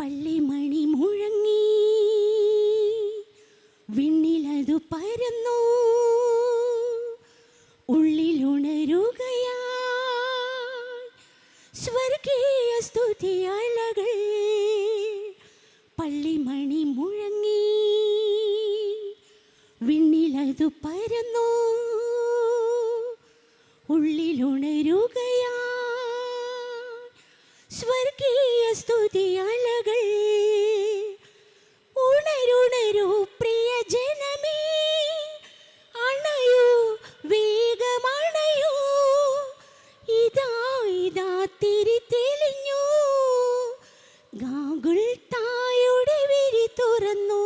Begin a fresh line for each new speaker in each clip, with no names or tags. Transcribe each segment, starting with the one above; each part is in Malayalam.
പള്ളിമണി മുഴങ്ങി വിണ്ണിലതു പരന്നു ഉള്ളിലുണരുകയായി സ്വർഗീയ സ്തുതിയലകൾ. പള്ളിമണി മുഴങ്ങി വിണ്ണിലതു പരന്നു ഉള്ളിലുണരുകയായി സ്വർഗീയ സ്തുതിയലകൾ. ഉണരുണരു പ്രിയ ജനമേ, അണയൂ വേഗമണയൂ. ഇതാ ഇതാ തിരി തെളിഞ്ഞു, ഗാഗുൽത്തായുടെ വിരി തുറന്നു.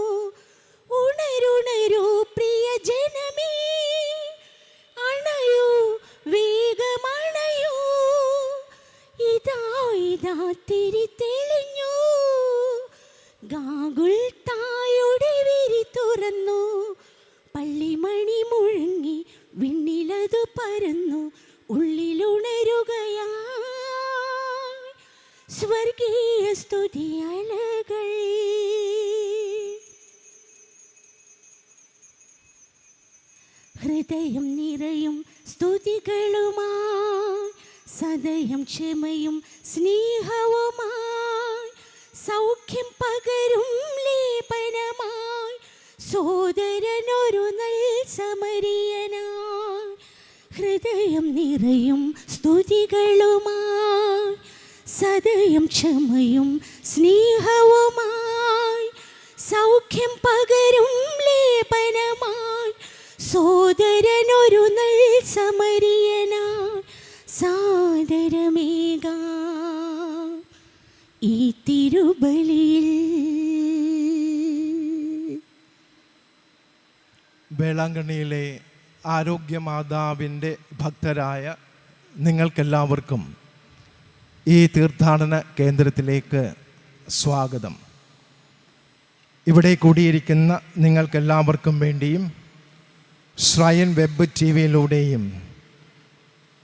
ഉണരുണരു പ്രിയ ജനമേ, അണയൂ വേഗമണയൂ. ഇതാ ഇതാ തിരി തെളിഞ്ഞു, ഗാഗുൽത്തായുടെ വിരി തുറന്നു. പള്ളിമണി മുഴങ്ങി വിണ്ണിലതു പരന്നു ഉള്ളിലുണരുകയായി സ്വർഗീയ സ്തുതിയലകൾ. ഹൃദയം നിറയും സ്തുതികളുമായി, സദയം ക്ഷമയും സ്നേഹവുമായി, സൗഖ്യം പകരും ലേപനമായി, സോദരനൊരു നൽ സമരിയനായി. ഹൃദയം നിറയും സ്തുതികളുമായി, സദയം ക്ഷമയും സ്നേഹവുമായി, സൗഖ്യം പകരും ലേപനമായി, സോദരനൊരു നൽ സമരിയനായി. സാദരമേകാം ഈ തിരുബലിയിൽ.
വേളാങ്കണ്ണിയിലെ ആരോഗ്യമാതാവിൻ്റെ ഭക്തരായ നിങ്ങൾക്കെല്ലാവർക്കും ഈ തീർത്ഥാടന കേന്ദ്രത്തിലേക്ക് സ്വാഗതം. ഇവിടെ കൂടിയിരിക്കുന്ന നിങ്ങൾക്കെല്ലാവർക്കും വേണ്ടിയും ശ്രയൻ വെബ് ടി വിയിലൂടെയും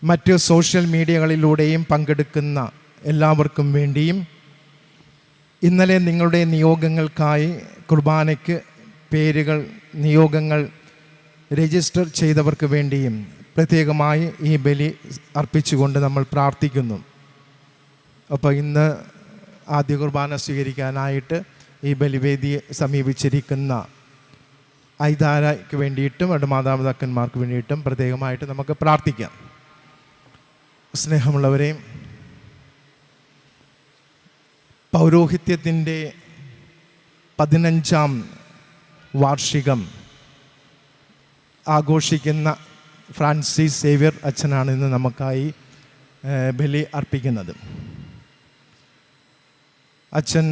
മറ്റ് സോഷ്യൽ മീഡിയകളിലൂടെയും പങ്കെടുക്കുന്ന എല്ലാവർക്കും വേണ്ടിയും ഇന്നലെ നിങ്ങളുടെ നിയോഗങ്ങൾക്കായി കുർബാനയ്ക്ക് പേരുകൾ നിയോഗങ്ങൾ രജിസ്റ്റർ ചെയ്തവർക്ക് വേണ്ടിയും പ്രത്യേകമായി ഈ ബലി അർപ്പിച്ചുകൊണ്ട് നമ്മൾ പ്രാർത്ഥിക്കുന്നു. അപ്പോൾ ഇന്ന് ആദ്യ കുർബാന സ്വീകരിക്കാനായിട്ട് ഈ ബലിവേദിയെ സമീപിച്ചിരിക്കുന്ന ഐതാരയ്ക്ക് വേണ്ടിയിട്ടും അവരുടെ മാതാപിതാക്കന്മാർക്ക് വേണ്ടിയിട്ടും പ്രത്യേകമായിട്ട് നമുക്ക് പ്രാർത്ഥിക്കാം. സ്നേഹമുള്ളവരെ, പൗരോഹിത്യത്തിൻ്റെ 15ാം വാർഷികം ആഘോഷിക്കുന്ന ഫ്രാൻസിസ് സേവ്യർ അച്ഛനാണ് ഇന്ന് നമുക്കായി ബലി അർപ്പിക്കുന്നത്. അച്ഛൻ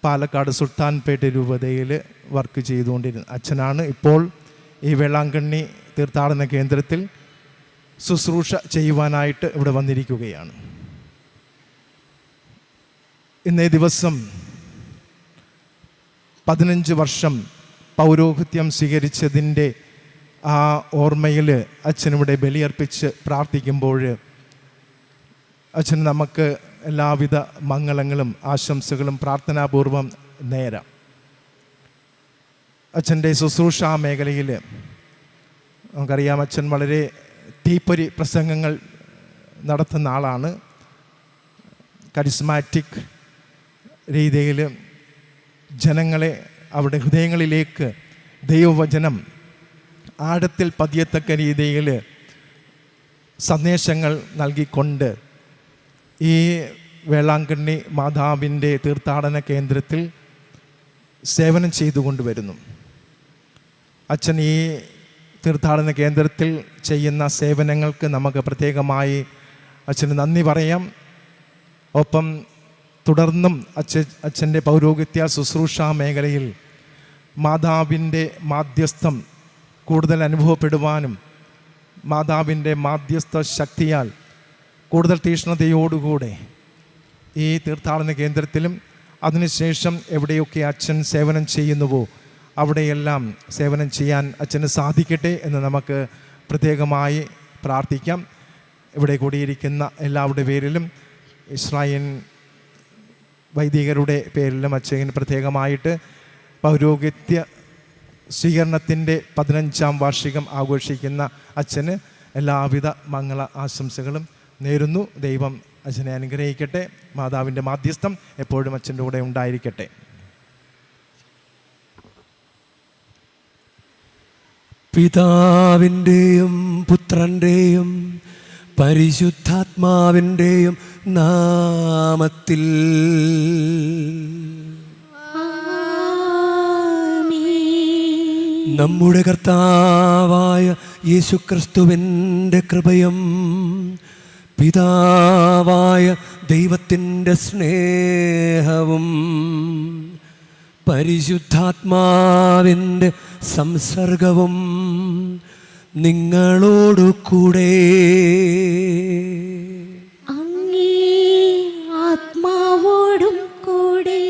പാലക്കാട് സുൽത്താൻപേട്ട രൂപതയിൽ വർക്ക് ചെയ്തുകൊണ്ടിരുന്ന അച്ഛനാണ്. ഇപ്പോൾ ഈ വേളാങ്കണ്ണി തീർത്ഥാടന കേന്ദ്രത്തിൽ ശുശ്രൂഷ ചെയ്യുവാനായിട്ട് ഇവിടെ വന്നിരിക്കുകയാണ്. ഇന്നേ ദിവസം 15 വർഷം പൗരോഹിത്യം സ്വീകരിച്ചതിൻ്റെ ആ ഓർമ്മയിൽ അച്ഛനിവിടെ ബലിയർപ്പിച്ച് പ്രാർത്ഥിക്കുമ്പോൾ അച്ഛൻ നമുക്ക് എല്ലാവിധ മംഗളങ്ങളും ആശംസകളും പ്രാർത്ഥനാപൂർവം നേരാം. അച്ഛൻ്റെ ശുശ്രൂഷാ മേഖലയിൽ നമുക്കറിയാം, അച്ഛൻ വളരെ തീപ്പൊരി പ്രസംഗങ്ങൾ നടത്തുന്ന ആളാണ്. കരിസ്മാറ്റിക് രീതിയിൽ ജനങ്ങളെ അവരുടെ ഹൃദയങ്ങളിലേക്ക് ദൈവവചനം ആഴത്തിൽ പതിയത്തക്ക രീതിയിൽ സന്ദേശങ്ങൾ നൽകിക്കൊണ്ട് ഈ വേളാങ്കണ്ണി മാതാവിൻ്റെ തീർത്ഥാടന കേന്ദ്രത്തിൽ സേവനം ചെയ്തുകൊണ്ടുവരുന്നു. അച്ഛൻ ഈ തീർത്ഥാടന കേന്ദ്രത്തിൽ ചെയ്യുന്ന സേവനങ്ങൾക്ക് നമുക്ക് പ്രത്യേകമായി അച്ഛന് നന്ദി പറയാം. ഒപ്പം തുടർന്നും അച്ഛൻ്റെ പൗരോഹിത്യ ശുശ്രൂഷാ മേഖലയിൽ മാതാവിൻ്റെ മാധ്യസ്ഥം കൂടുതൽ അനുഭവപ്പെടുവാനും മാതാവിൻ്റെ മാധ്യസ്ഥ ശക്തിയാൽ കൂടുതൽ തീക്ഷ്ണതയോടുകൂടെ ഈ തീർത്ഥാടന കേന്ദ്രത്തിലും അതിനുശേഷം എവിടെയൊക്കെ അച്ഛൻ സേവനം ചെയ്യുന്നുവോ അവിടെയെല്ലാം സേവനം ചെയ്യാൻ അച്ഛന് സാധിക്കട്ടെ എന്ന് നമുക്ക് പ്രത്യേകമായി പ്രാർത്ഥിക്കാം. ഇവിടെ കൂടിയിരിക്കുന്ന എല്ലാവരുടെ പേരിലും ഇസ്രായേൽ വൈദികരുടെ പേരിലും അച്ഛന് പ്രത്യേകമായിട്ട് പൗരോഹിത്യ സ്വീകരണത്തിൻ്റെ 15ാം വാർഷികം ആഘോഷിക്കുന്ന അച്ഛന് എല്ലാവിധ മംഗള ആശംസകളും നേരുന്നു. ദൈവം അച്ഛനെ അനുഗ്രഹിക്കട്ടെ. മാതാവിൻ്റെ മാധ്യസ്ഥം എപ്പോഴും അച്ഛൻ്റെ കൂടെ ഉണ്ടായിരിക്കട്ടെ.
പിതാവിൻ്റെയും പുത്രൻ്റെയും പരിശുദ്ധാത്മാവിൻ്റെയും നാമത്തിൽ നമ്മുടെ കർത്താവായ യേശുക്രിസ്തുവിൻ്റെ കൃപയും പിതാവായ ദൈവത്തിൻ്റെ സ്നേഹവും പരിശുദ്ധാത്മാവിൻ്റെ സംസർഗവും നിങ്ങളോടു കൂടെ
ആത്മാവോടും കൂടെ.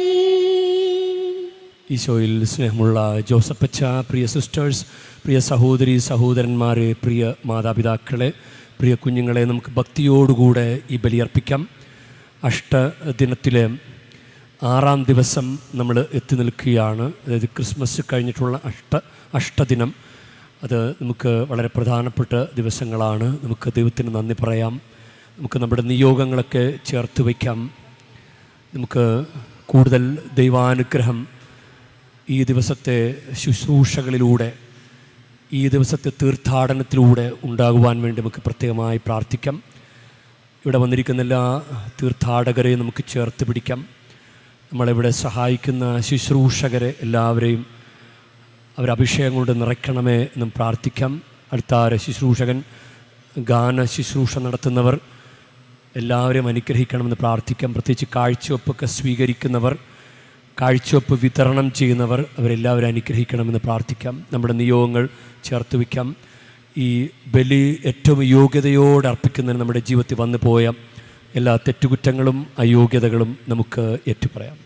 ഈശോയിൽ സ്നേഹമുള്ള ജോസഫച്ച, പ്രിയ സിസ്റ്റേഴ്സ്, പ്രിയ സഹോദരി സഹോദരന്മാരെ, പ്രിയ മാതാപിതാക്കളെ, പ്രിയ കുഞ്ഞുങ്ങളെ, നമുക്ക് ഭക്തിയോടുകൂടെ ഈ ബലിയർപ്പിക്കാം. അഷ്ടദിനത്തിലെ 6-ാം ദിവസം നമ്മൾ എത്തി നിൽക്കുകയാണ്. അതായത് ക്രിസ്മസ് കഴിഞ്ഞിട്ടുള്ള അഷ്ടദിനം. അത് നമുക്ക് വളരെ പ്രധാനപ്പെട്ട ദിവസങ്ങളാണ്. നമുക്ക് ദൈവത്തിന് നന്ദി പറയാം. നമുക്ക് നമ്മുടെ നിയോഗങ്ങളൊക്കെ ചേർത്ത് വയ്ക്കാം. നമുക്ക് കൂടുതൽ ദൈവാനുഗ്രഹം ഈ ദിവസത്തെ ശുശ്രൂഷകളിലൂടെ, ഈ ദിവസത്തെ തീർത്ഥാടനത്തിലൂടെ ഉണ്ടാകുവാൻ വേണ്ടി നമുക്ക് പ്രത്യേകമായി പ്രാർത്ഥിക്കാം. ഇവിടെ വന്നിരിക്കുന്ന എല്ലാ തീർത്ഥാടകരെയും നമുക്ക് ചേർത്ത് പിടിക്കാം. നമ്മളിവിടെ സഹായിക്കുന്ന ശുശ്രൂഷകരെ എല്ലാവരെയും അവരഭിഷേകം കൊണ്ട് നിറയ്ക്കണമേ എന്നും പ്രാർത്ഥിക്കാം. അടുത്താര ശുശ്രൂഷകൻ, ഗാന ശുശ്രൂഷ നടത്തുന്നവർ എല്ലാവരെയും അനുഗ്രഹിക്കണമെന്ന് പ്രാർത്ഥിക്കാം. പ്രത്യേകിച്ച് കാഴ്ചവെപ്പൊക്കെ സ്വീകരിക്കുന്നവർ, കാഴ്ചവെപ്പ് വിതരണം ചെയ്യുന്നവർ, അവരെല്ലാവരും അനുഗ്രഹിക്കണമെന്ന് പ്രാർത്ഥിക്കാം. നമ്മുടെ നിയോഗങ്ങൾ ചേർത്ത് വയ്ക്കാം. ഈ ബലി ഏറ്റവും യോഗ്യതയോടെ അർപ്പിക്കുന്നതിന് നമ്മുടെ ജീവിതത്തിൽ വന്നു പോയ എല്ലാ തെറ്റുകുറ്റങ്ങളും അയോഗ്യതകളും നമുക്ക് ഏറ്റുപറയാം.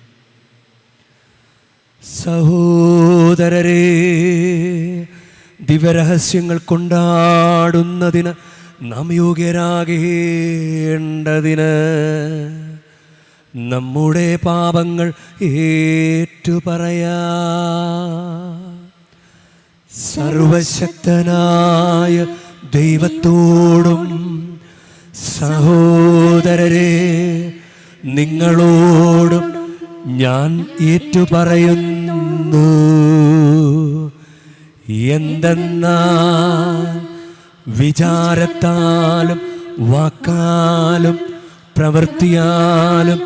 സഹോദരരെ, ദിവ്യരഹസ്യങ്ങൾ കൊണ്ടാടുന്നതിന് നാം യോഗ്യരാകേണ്ടതിന് നമ്മുടെ പാപങ്ങൾ ഏറ്റുപറയാ. സർവശക്തനായ ദൈവത്തോടും സഹോദരരെ നിങ്ങളോടും ഞാൻ ഏറ്റുപറയുന്നു. എന്തെന്നാൽ വിചാരത്താലും വാക്കാലും പ്രവൃത്തിയാലും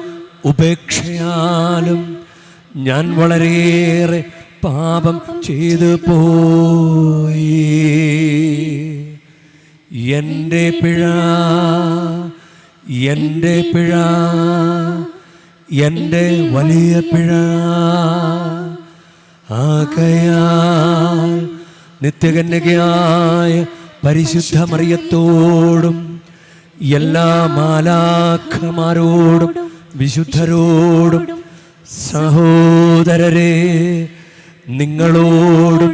ഉപേക്ഷയാലും ഞാൻ വളരെയേറെ പാപം ചെയ്തു പോയി. എൻ്റെ പിഴ, എൻ്റെ പിഴ, എൻ്റെ വലിയ പിഴ. ആകയാൽ നിത്യകന്യകയായ പരിശുദ്ധ മറിയത്തോടും എല്ലാ മാലാഖമാരോടും വിശുദ്ധരോടും സഹോദരരെ നിങ്ങളോടും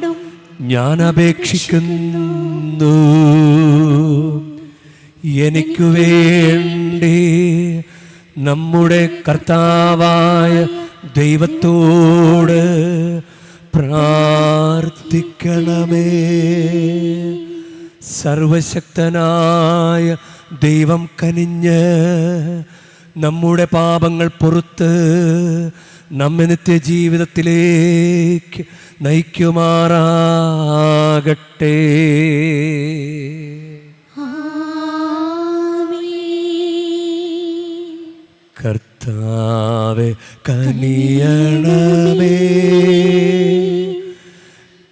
ഞാൻ അപേക്ഷിക്കുന്നു. എനിക്കു വേണ്ടി നമ്മുടെ കർത്താവായ ദൈവത്തോട് പ്രാർത്ഥിക്കണമേ. സർവശക്തനായ ദൈവം കനിഞ്ഞ് നമ്മുടെ പാപങ്ങൾ പൊറുത്ത് നമ്മെ നിത്യജീവിതത്തിലേക്ക് നയിക്കുമാറാകട്ടെ. കർത്താവേ കനിയണമേ,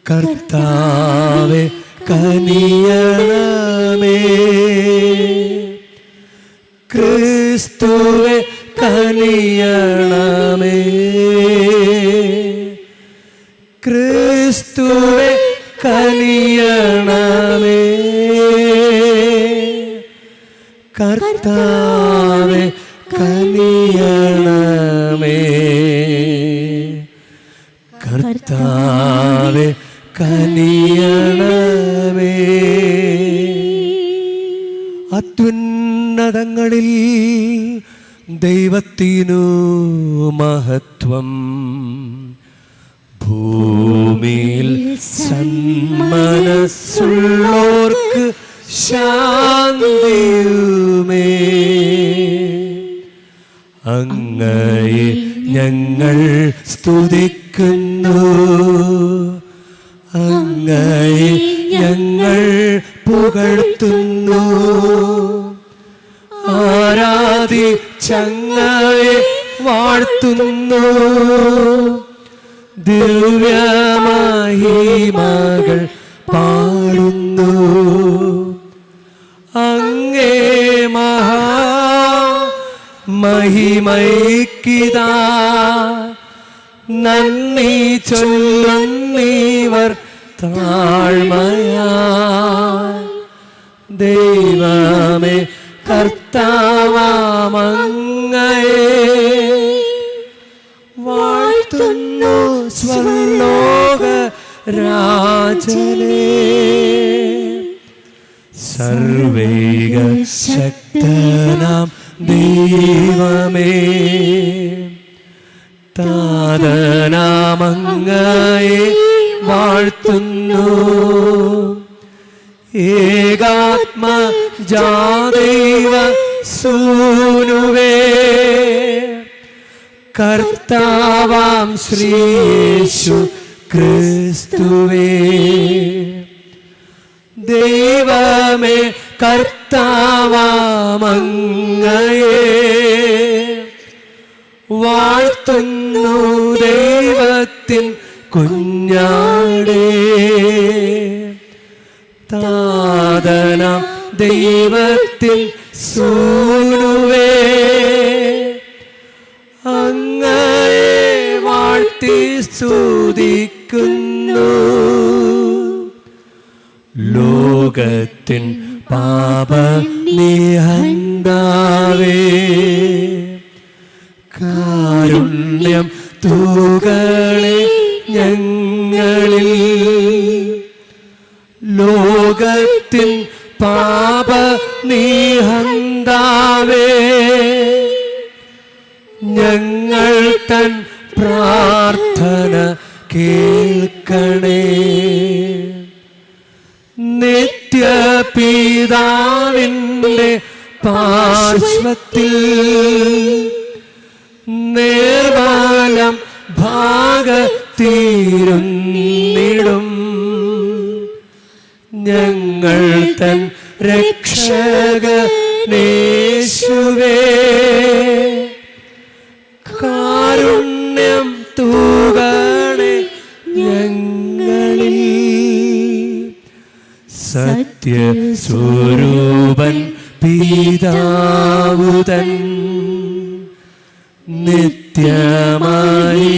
കർത്താവേ കനിയണമേ, ക്രിസ്തുവേ കനിയണമേ, ക്രിസ്തുവേ കനിയണമേ, കർത്താവേ കനിയണമേ, കർത്താവേ കനിയണമേ. അത്യുന്നതങ്ങളിൽ ദൈവത്തിനു മഹത്വം. ഭൂമിയിൽ സന്മനസ്സുള്ളോർക്ക് ശാന്തിയുമേ. അങ്ങയെ ഞങ്ങൾ സ്തുതിക്കുന്നു, അങ്ങയെ ഞങ്ങൾ പുകഴ്ത്തുന്നു. ആരാധിച്ചങ്ങയെ വാഴ്ത്തുന്നു. ദിവ്യമഹിമകൾ പാടുന്നു. അങ്ങേ മഹിമൈക്കിതാ നന്ദി ചൊല്ലുന്നീവർ താഴ്മയായി. ദൈവമേ കർത്താവാമങ്ങയെ വാഴ്ത്തുന്നു സ്വർലോക രാജനേ. സർവൈക ശക്തനാം ദൈവമേ, താതനാമങ്ങയെ വാഴ്ത്തുന്നു. ഏകാത്മജാദൈവ സൂനുവേ, കർത്താവാം ശ്രീയേശു ക്രിസ്തുവേ. ദൈവമേ കർത്താവാമങ്ങയെ വാഴ്ത്തുന്നു. ദൈവത്തിൻ കുഞ്ഞാടേ, താതനാം ദൈവത്തിൻ സൂനുവേ, അങ്ങയെ വാഴ്ത്തി സ്തുതിക്കുന്നു. ലോകത്തിൻ പാപനിഹന്താവേ, കാരുണ്യം തൂകളെ ഞങ്ങളിൽ. ലോകത്തിൻ പാപനിഹന്താവേ, ഞങ്ങൾ തൻ പ്രാർത്ഥന കേൾക്കണേ. നിത്യപിതാവിന്റെ പാർശ്വത്തിൽ നേർവാലം ഭാഗത്തിരുന്നിടും. ഞങ്ങൾ തൻ രക്ഷകനേശുവേ, കാരുണ്യം തൂകണേ ഞങ്ങളിൽ. സത്യസ്വരൂപൻ പിതാവുതൻ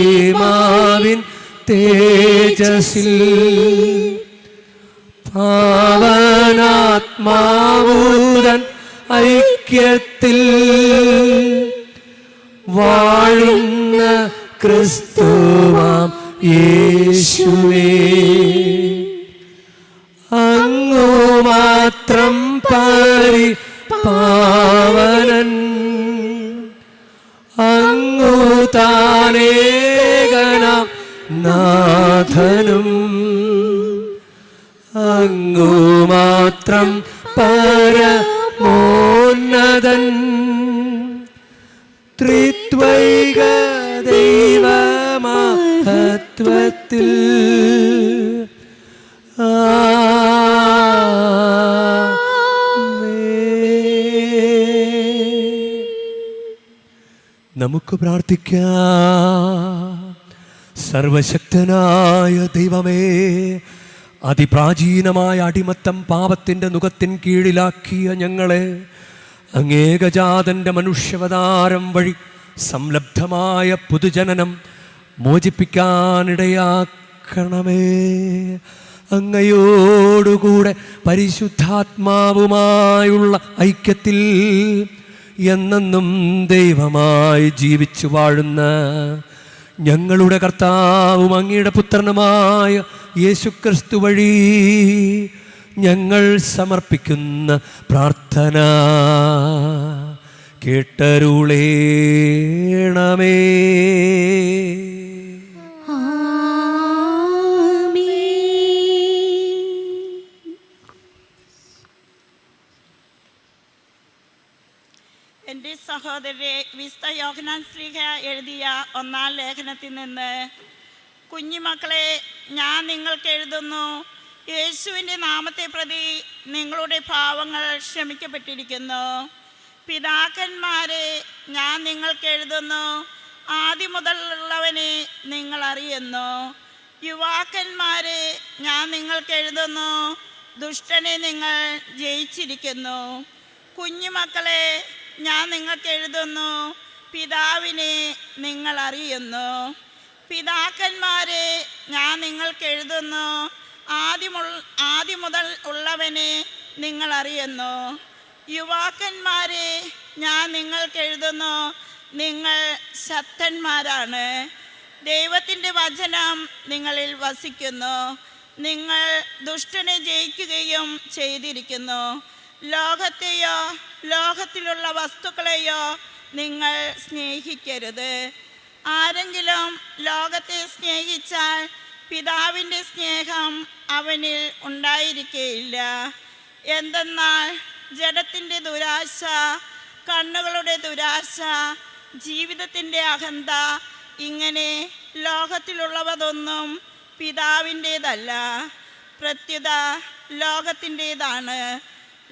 നിത്യമഹിമാവിൻ തേജസ്സിൽ പാവനാത്മാവുതൻ ഐക്യത്തിൽ വാഴുന്ന ക്രിസ്തുവാം യേശുവേ, അങ്ങു മാത്രം പരിപാവനൻ. അങ്ങു താനേകനാം നാഥനും. അങ്ങു മാത്രം പരമോന്നതൻ. ത്രിത്വൈക ദൈവമഹത്വത്തിൽ നമുക്ക് പ്രാർത്ഥിക്കാം. സർവശക്തനായ ദൈവമേ, അതിപ്രാചീനമായ അടിമത്തം പാപത്തിൻ്റെ നുകത്തിൻ കീഴിലാക്കിയ ഞങ്ങളെ അങ്ങേകജാതൻ്റെ മനുഷ്യാവതാരം വഴി സംലബ്ധമായ പുതുജനനം മോചിപ്പിക്കാനിടയാക്കണമേ. അങ്ങയോടുകൂടെ പരിശുദ്ധാത്മാവുമായുള്ള ഐക്യത്തിൽ എന്നെന്നും ദൈവമായി ജീവിച്ചു വാഴുന്ന ഞങ്ങളുടെ കർത്താവും അങ്ങയുടെ പുത്രനുമായ യേശുക്രിസ്തു വഴി ഞങ്ങൾ സമർപ്പിക്കുന്ന പ്രാർത്ഥന കേട്ടരുളേണമേ.
എൻ്റെ സഹോദരരെ, വിശുദ്ധ യോഹന്നാൻ ശ്ലീഹ എഴുതിയ 1-ാം ലേഖനത്തിൽ നിന്ന്, കുഞ്ഞുമക്കളെ, ഞാൻ നിങ്ങൾക്ക് എഴുതുന്നു, യേശുവിൻ്റെ നാമത്തെ പ്രതി നിങ്ങളുടെ പാവങ്ങൾ ക്ഷമിക്കപ്പെട്ടിരിക്കുന്നു. പിതാക്കന്മാരെ, ഞാൻ നിങ്ങൾക്ക് എഴുതുന്നു, ആദ്യം മുതലുള്ളവനെ നിങ്ങൾ അറിയുന്നു. യുവാക്കന്മാരെ, ഞാൻ നിങ്ങൾക്ക് എഴുതുന്നു, ദുഷ്ടനെ നിങ്ങൾ ജയിച്ചിരിക്കുന്നു. കുഞ്ഞുമക്കളെ, ഞാൻ നിങ്ങൾക്ക് എഴുതുന്നു, പിതാവിനെ നിങ്ങൾ അറിയുന്നു. പിതാക്കന്മാരെ, ഞാൻ നിങ്ങൾക്ക് എഴുതുന്നു, ആദ്യം മുതൽ ഉള്ളവനെ നിങ്ങൾ അറിയുന്നു. യുവാക്കന്മാരെ, ഞാൻ നിങ്ങൾക്ക് എഴുതുന്നു, നിങ്ങൾ ശക്തന്മാരാണ്. ദൈവത്തിൻ്റെ വചനം നിങ്ങളിൽ വസിക്കുന്നു. നിങ്ങൾ ദുഷ്ടനെ ജയിക്കുകയും ചെയ്തിരിക്കുന്നു. ലോകത്തെയോ ലോകത്തിലുള്ള വസ്തുക്കളെയോ നിങ്ങൾ സ്നേഹിക്കരുത്. ആരെങ്കിലും ലോകത്തെ സ്നേഹിച്ചാൽ പിതാവിൻ്റെ സ്നേഹം അവനിൽ ഉണ്ടായിരിക്കുകയില്ല. എന്തെന്നാൽ ജഡത്തിൻ്റെ ദുരാശ, കണ്ണുകളുടെ ദുരാശ, ജീവിതത്തിൻ്റെ അഹന്ത, ഇങ്ങനെ ലോകത്തിലുള്ളവതൊന്നും പിതാവിൻ്റേതല്ല, പ്രത്യുത ലോകത്തിൻ്റേതാണ്.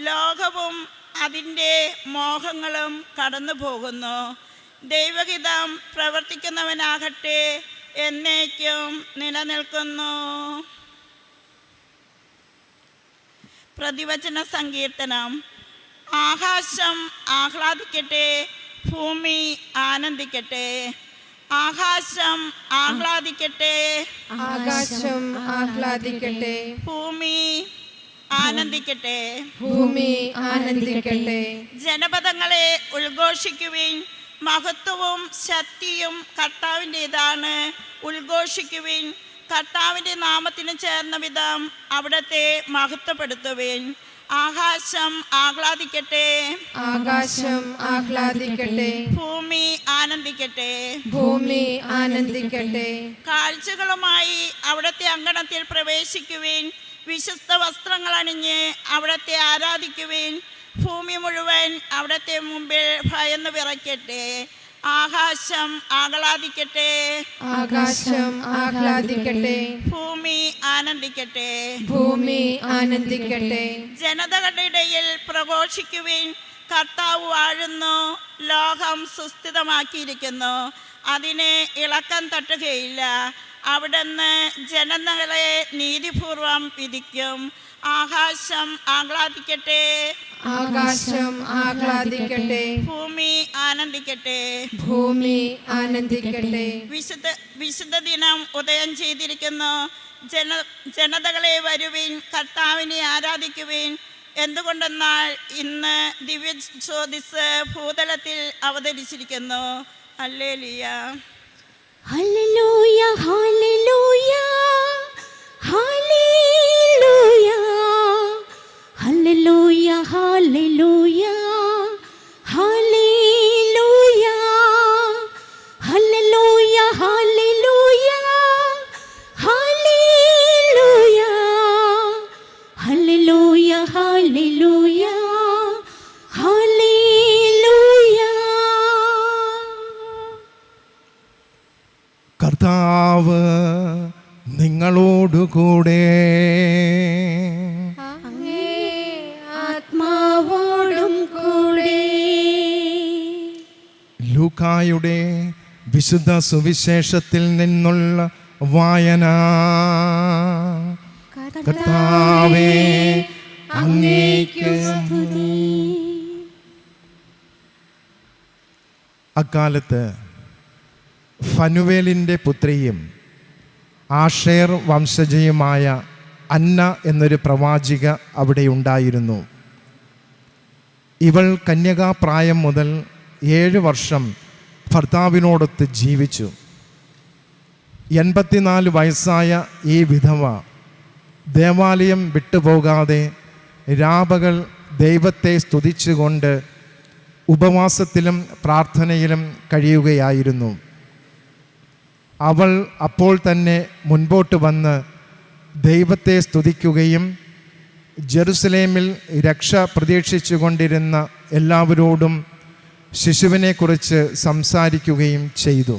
ലോകവും അതിൻ്റെ മോഹങ്ങളും കടന്നു പോകുന്നു. ദൈവഹിതം പ്രവർത്തിക്കുന്നവനാകട്ടെ എന്നേക്കും നിലനിൽക്കുന്നു. പ്രതിവചന സങ്കീർത്തനം. ആകാശം ആഹ്ലാദിക്കട്ടെ, ഭൂമി ആനന്ദിക്കട്ടെ. ആകാശം ആഹ്ലാദിക്കട്ടെ,
ആകാശം ആഹ്ലാദിക്കട്ടെ,
ഭൂമി ആനന്ദിക്കട്ടെ,
ഭൂമി ആനന്ദിക്കട്ടെ.
ജനപദങ്ങളെ ഉദ്ഘോഷിക്കുവിൻ, മഹത്വവും ശക്തിയും കർത്താവിൻ്റെതാണ്. ഉദ്ഘോഷിക്കുവിൻ, കർത്താവിൻ്റെ നാമത്തിന് ചേർന്ന വിധം അവിടത്തെ മഹത്വപ്പെടുത്തുവിൻ. ആകാശം ആഹ്ലാദിക്കട്ടെ,
ആകാശം ആഹ്ലാദിക്കട്ടെ,
ഭൂമി ആനന്ദിക്കട്ടെ,
ഭൂമി ആനന്ദിക്കട്ടെ.
കാഴ്ചകളുമായി അവിടത്തെ അങ്കണത്തിൽ പ്രവേശിക്കുവിൻ. വിശുദ്ധ വസ്ത്രങ്ങൾ അണിഞ്ഞ് അവിടത്തെ ആരാധിക്കുവിൻ. ഭൂമി മുഴുവൻ അവിടത്തെ മുമ്പിൽ ഭയന്ന് വിറയ്ക്കട്ടെ. ആകാശം ആഹ്ലാദിക്കട്ടെ,
ആകാശം ആഹ്ലാദിക്കട്ടെ,
ഭൂമി ആനന്ദിക്കട്ടെ,
ഭൂമി ആനന്ദിക്കട്ടെ.
ജനതകളുടെ ഇടയിൽ പ്രഘോഷിക്കുവിൻ, കർത്താവ് വാഴുന്നു. ലോകം സുസ്ഥിതമാക്കിയിരിക്കുന്നു, അതിനെ ഇളക്കം തട്ടുകയില്ല. അവിടുന്ന് ജനതകളെ നീതിപൂർവം വിധിക്കും. ആകാശം ആഹ്ലാദിക്കട്ടെ,
ആകാശം ആഹ്ലാദിക്കട്ടെ,
ഭൂമി ആനന്ദിക്കട്ടെ,
ഭൂമി ആനന്ദിക്കട്ടെ.
വിശുദ്ധ ദിനം ഉദയം ചെയ്തിരിക്കുന്നു. ജനതകളെ വരുവിൻ, കർത്താവിനെ ആരാധിക്കുവിൻ. എന്തുകൊണ്ടെന്നാൽ ഇന്ന് ദിവ്യ ജ്യോതിസ് ഭൂതലത്തിൽ അവതരിച്ചിരിക്കുന്നു. ഹല്ലേലൂയ,
ഹല്ലേലൂയ, ഹല്ലേലൂയ, ഹല്ലേലൂയ, ഹല്ലേലൂയ, ഹല്ലേലൂയ, ഹല്ലേലൂയ, ഹല്ലേലൂയ, ഹല്ലേലൂയ, ഹല്ലേലൂയ, ഹല്ലേലൂയ, ഹല്ലേലൂയ, ഹല്ലേലൂയ.
കർത്താവ് നിങ്ങളോടുകൂടെ.
അങ്ങേ ആത്മാവോടും കൂടെ.
ലൂക്കായുടെ വിശുദ്ധ സുവിശേഷത്തിൽ നിന്നുള്ള വായന. കർത്താവേ, അങ്ങേക്ക്
സ്തുതി.
അക്കാലത്ത് ഫനുവേലിൻ്റെ പുത്രിയും ആഷേർ വംശജയുമായ അന്ന എന്നൊരു പ്രവാചിക അവിടെ ഉണ്ടായിരുന്നു. ഇവൾ കന്യകാപ്രായം മുതൽ 7 വർഷം ഭർത്താവിനോടൊത്ത് ജീവിച്ചു. 84 വയസ്സായ ഈ വിധവ ദേവാലയം വിട്ടുപോകാതെ രാപകൽ ദൈവത്തെ സ്തുതിച്ചുകൊണ്ട് ഉപവാസത്തിലും പ്രാർത്ഥനയിലും കഴിയുകയായിരുന്നു. അവൾ അപ്പോൾ തന്നെ മുൻപോട്ട് വന്ന് ദൈവത്തെ സ്തുതിക്കുകയും ജെറുസലേമിൽ രക്ഷ പ്രതീക്ഷിച്ചുകൊണ്ടിരുന്ന എല്ലാവരോടും ശിശുവിനെക്കുറിച്ച് സംസാരിക്കുകയും ചെയ്തു.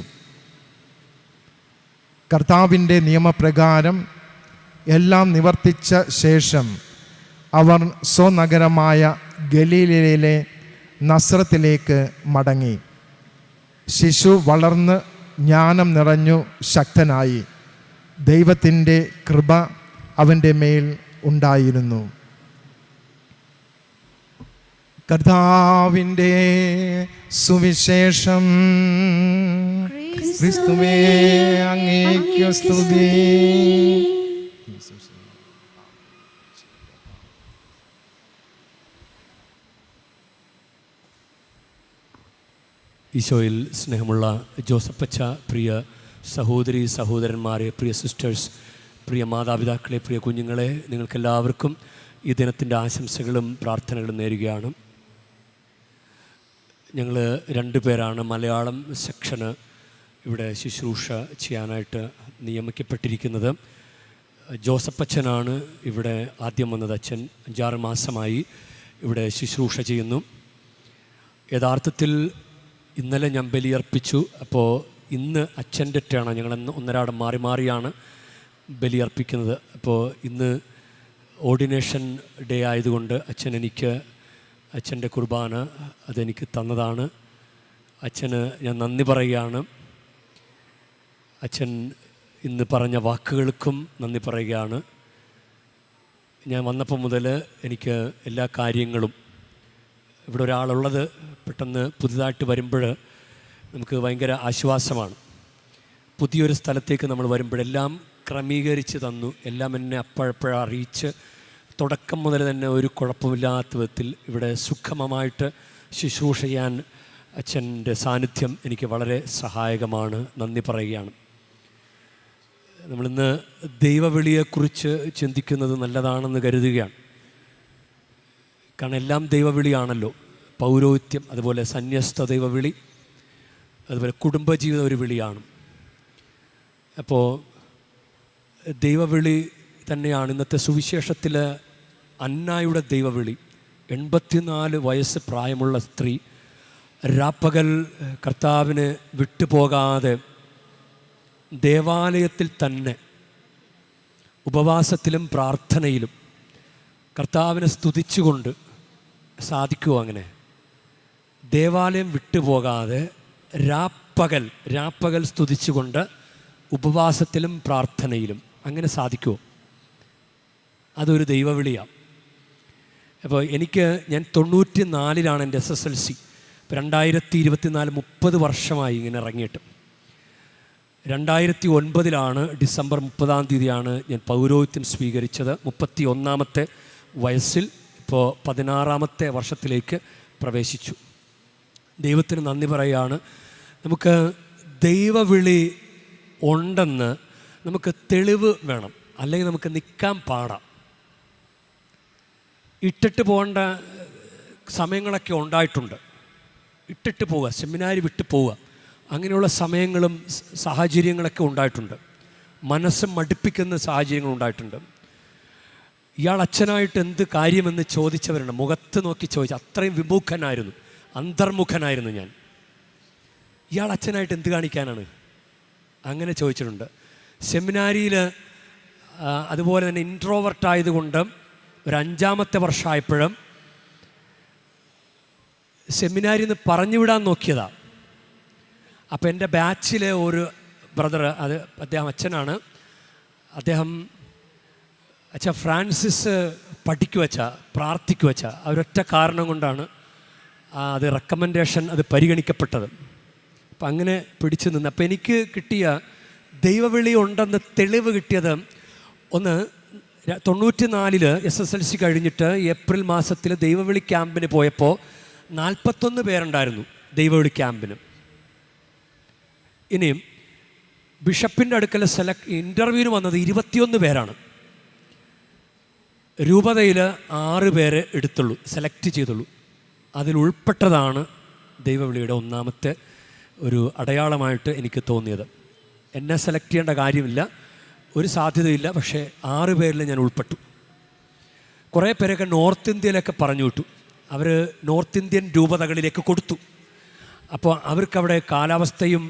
കർത്താവിൻ്റെ നിയമപ്രകാരം എല്ലാം നിവർത്തിച്ച ശേഷം അവർ സ്വനഗരമായ ഗലീലയിലെ നസ്രത്തിലേക്ക് മടങ്ങി. ശിശു വളർന്ന് ജ്ഞാനം നിറഞ്ഞു ശക്തനായി. ദൈവത്തിൻ്റെ കൃപ അവൻ്റെ മേൽ ഉണ്ടായിരുന്നു. കർത്താവിൻ്റെ സുവിശേഷം. ക്രിസ്തുവേ അങ്ങേക്കു സ്തുതി.
ഈശോയിൽ സ്നേഹമുള്ള ജോസഫച്ച, പ്രിയ സഹോദരി സഹോദരന്മാരെ, പ്രിയ സിസ്റ്റേഴ്സ്, പ്രിയ മാതാപിതാക്കളെ, പ്രിയ കുഞ്ഞുങ്ങളെ, നിങ്ങൾക്കെല്ലാവർക്കും ഈ ദിനത്തിൻ്റെ ആശംസകളും പ്രാർത്ഥനകളും നേരുകയാണ്. ഞങ്ങൾ 2 പേരാണ് മലയാളം സെക്ഷന് ഇവിടെ ശുശ്രൂഷ ചെയ്യാനായിട്ട് നിയമിക്കപ്പെട്ടിരിക്കുന്നത്. ജോസഫച്ചനാണ് ഇവിടെ ആദ്യം വന്നത്. അച്ഛൻ 5-6 മാസമായി ഇവിടെ ശുശ്രൂഷ ചെയ്യുന്നു. യഥാർത്ഥത്തിൽ ഇന്നലെ ഞാൻ ബലിയർപ്പിച്ചു. അപ്പോൾ ഇന്ന് അച്ഛൻ്റെ ടേണ. ഞങ്ങൾ ഒന്നരാടം മാറി മാറിയാണ് ബലിയർപ്പിക്കുന്നത്. അപ്പോൾ ഇന്ന് ഓർഡിനേഷൻ ഡേ ആയതുകൊണ്ട് അച്ഛൻ്റെ കുർബാന അതെനിക്ക് തന്നതാണ്. അച്ഛന് ഞാൻ നന്ദി പറയുകയാണ്. അച്ഛൻ ഇന്ന് പറഞ്ഞ വാക്കുകൾക്കും നന്ദി പറയുകയാണ്. ഞാൻ വന്നപ്പോൾ മുതൽ എനിക്ക് എല്ലാ കാര്യങ്ങളും, ഇവിടെ ഒരാളുള്ളത് പെട്ടെന്ന് പുതുതായിട്ട് വരുമ്പോൾ നമുക്ക് ഭയങ്കര ആശ്വാസമാണ്. പുതിയൊരു സ്ഥലത്തേക്ക് നമ്മൾ വരുമ്പോഴെല്ലാം ക്രമീകരിച്ച് തന്നു. എല്ലാം എന്നെ അപ്പോഴപ്പോഴും അറിയിച്ച് തുടക്കം മുതൽ തന്നെ ഒരു കുഴപ്പമില്ലാത്ത വിധത്തിൽ ഇവിടെ സുഖമമായിട്ട് ശുശ്രൂഷ ചെയ്യാൻ അച്ഛൻ്റെ സാന്നിധ്യം എനിക്ക് വളരെ സഹായകമാണ്. നന്ദി പറയുകയാണ്. നമ്മളിന്ന് ദൈവവിളിയെക്കുറിച്ച് ചിന്തിക്കുന്നത് നല്ലതാണെന്ന് കരുതുകയാണ്. കാരണം എല്ലാം ദൈവവിളിയാണല്ലോ. പൗരോഹിത്യം, അതുപോലെ സന്യസ്ത ദൈവവിളി, അതുപോലെ കുടുംബജീവിതം ഒരു വിളിയാണ്. അപ്പോൾ ദൈവവിളി തന്നെയാണ് ഇന്നത്തെ സുവിശേഷത്തിൽ അന്നായുടെ ദൈവവിളി. 84 വയസ്സ് പ്രായമുള്ള സ്ത്രീ രാപ്പകൽ കർത്താവിന് വിട്ടുപോകാതെ ദേവാലയത്തിൽ തന്നെ ഉപവാസത്തിലും പ്രാർത്ഥനയിലും കർത്താവിനെ സ്തുതിച്ചുകൊണ്ട് സാധിക്കുമോ? അങ്ങനെ ദേവാലയം വിട്ടുപോകാതെ രാപ്പകൽ സ്തുതിച്ചുകൊണ്ട് ഉപവാസത്തിലും പ്രാർത്ഥനയിലും അങ്ങനെ സാധിക്കുമോ? അതൊരു ദൈവവിളിയാണ്. അപ്പോൾ ഞാൻ 94-ലാണ് എൻ്റെ SSLC. ഇപ്പോൾ 2024 30 വർഷമായി ഇങ്ങനെ ഇറങ്ങിയിട്ട്. 2009 ഡിസംബർ 30 ഞാൻ പൗരോഹിത്യം സ്വീകരിച്ചത്. 31-ാമത്തെ വയസ്സിൽ ഇപ്പോൾ 16-ാമത്തെ വർഷത്തിലേക്ക് പ്രവേശിച്ചു. ദൈവത്തിന് നന്ദി പറയുകയാണ്. നമുക്ക് ദൈവവിളി ഉണ്ടെന്ന് നമുക്ക് തെളിവ് വേണം, അല്ലെങ്കിൽ നമുക്ക് നിൽക്കാൻ പാടാം. ഇട്ടിട്ട് പോകേണ്ട സമയങ്ങളൊക്കെ ഉണ്ടായിട്ടുണ്ട്. ഇട്ടിട്ട് പോവുക, സെമിനാരി വിട്ട് പോവുക, അങ്ങനെയുള്ള സമയങ്ങളും സാഹചര്യങ്ങളൊക്കെ ഉണ്ടായിട്ടുണ്ട്. മനസ്സ് മടുപ്പിക്കുന്ന സാഹചര്യങ്ങളുണ്ടായിട്ടുണ്ട്. ഇയാൾ അച്ഛനായിട്ട് എന്ത് കാര്യമെന്ന് ചോദിച്ചവരുണ്ട്. മുഖത്ത് നോക്കി ചോദിച്ചു. അത്രയും വിമുഖനായിരുന്നു, അന്തർമുഖനായിരുന്നു ഞാൻ. ഇയാൾ അച്ഛനായിട്ട് എന്ത് കാണിക്കാനാണ്? അങ്ങനെ ചോദിച്ചിട്ടുണ്ട്. സെമിനാരിയിൽ അതുപോലെ തന്നെ ഇൻട്രോവർട്ടായതുകൊണ്ട് ഒരു 5-ാമത്തെ വർഷമായപ്പോഴും സെമിനാരിയിൽ നിന്ന് പറഞ്ഞുവിടാൻ നോക്കിയതാണ്. അപ്പോൾ എൻ്റെ ബാച്ചിലെ ഒരു ബ്രദർ, അദ്ദേഹം അച്ഛനാണ്. അദ്ദേഹം ഫ്രാൻസിസ് പഠിക്കുവച്ച, പ്രാർത്ഥിക്കുവച്ച ഒരൊറ്റ കാരണം കൊണ്ടാണ് അത് റെക്കമെൻഡേഷൻ അത് പരിഗണിക്കപ്പെട്ടത്. അപ്പം അങ്ങനെ പിടിച്ചു നിന്ന്. അപ്പോൾ എനിക്ക് കിട്ടിയ ദൈവവിളി ഉണ്ടെന്ന് തെളിവ് കിട്ടിയത്, ഒന്ന് 94 SSLC കഴിഞ്ഞിട്ട് ഏപ്രിൽ മാസത്തിൽ ദൈവവിളി ക്യാമ്പിന് പോയപ്പോൾ 41 പേരുണ്ടായിരുന്നു ദൈവവിളി ക്യാമ്പിന്. ഇനിയും ബിഷപ്പിൻ്റെ അടുക്കൽ ഇൻ്റർവ്യൂവിന് വന്നത് 21 പേരാണ്. രൂപതയിൽ 6 പേരെ എടുത്തുള്ളൂ, സെലക്ട് ചെയ്തുള്ളൂ. അതിലുൾപ്പെട്ടതാണ് ദൈവവിളിയുടെ ഒന്നാമത്തെ ഒരു അടയാളമായിട്ട് എനിക്ക് തോന്നിയത്. എന്നെ സെലക്ട് ചെയ്യേണ്ട കാര്യമില്ല, ഒരു സാധ്യതയില്ല, പക്ഷേ 6 പേരിൽ ഞാൻ ഉൾപ്പെട്ടു. കുറേ പേരൊക്കെ നോർത്ത് ഇന്ത്യയിലൊക്കെ പറഞ്ഞു വിട്ടു, അവർ നോർത്ത് ഇന്ത്യൻ രൂപതകളിലേക്ക് കൊടുത്തു. അപ്പോൾ അവർക്കവിടെ കാലാവസ്ഥയും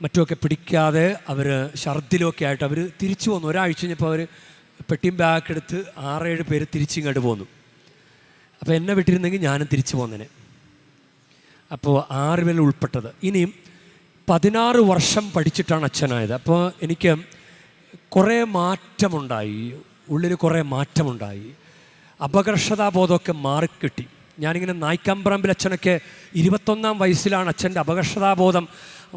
മറ്റുമൊക്കെ പിടിക്കാതെ അവർ ഛർദിലൊക്കെ ആയിട്ട് അവർ തിരിച്ചു പോന്നു. ഒരാഴ്ച കഴിഞ്ഞപ്പോൾ അവർ പെട്ടിയും ബാഗ് എടുത്ത് 6-7 പേര് തിരിച്ചിങ്ങോട്ട് പോന്നു. അപ്പോൾ എന്നെ വിട്ടിരുന്നെങ്കിൽ ഞാനും തിരിച്ചു പോന്നേനെ. അപ്പോൾ 6 പേരിൽ ഉൾപ്പെട്ടത്. ഇനിയും 16 വർഷം പഠിച്ചിട്ടാണ് അച്ഛനായത്. അപ്പോൾ എനിക്ക് കുറേ മാറ്റമുണ്ടായി, ഉള്ളിൽ കുറേ മാറ്റമുണ്ടായി. അപകർഷതാബോധമൊക്കെ മാറിക്കിട്ടി. ഞാനിങ്ങനെ നായ്ക്കമ്പറമ്പിൽ അച്ഛനൊക്കെ 21-ാം വയസ്സിലാണ് അച്ഛൻ്റെ അപകർഷതാബോധം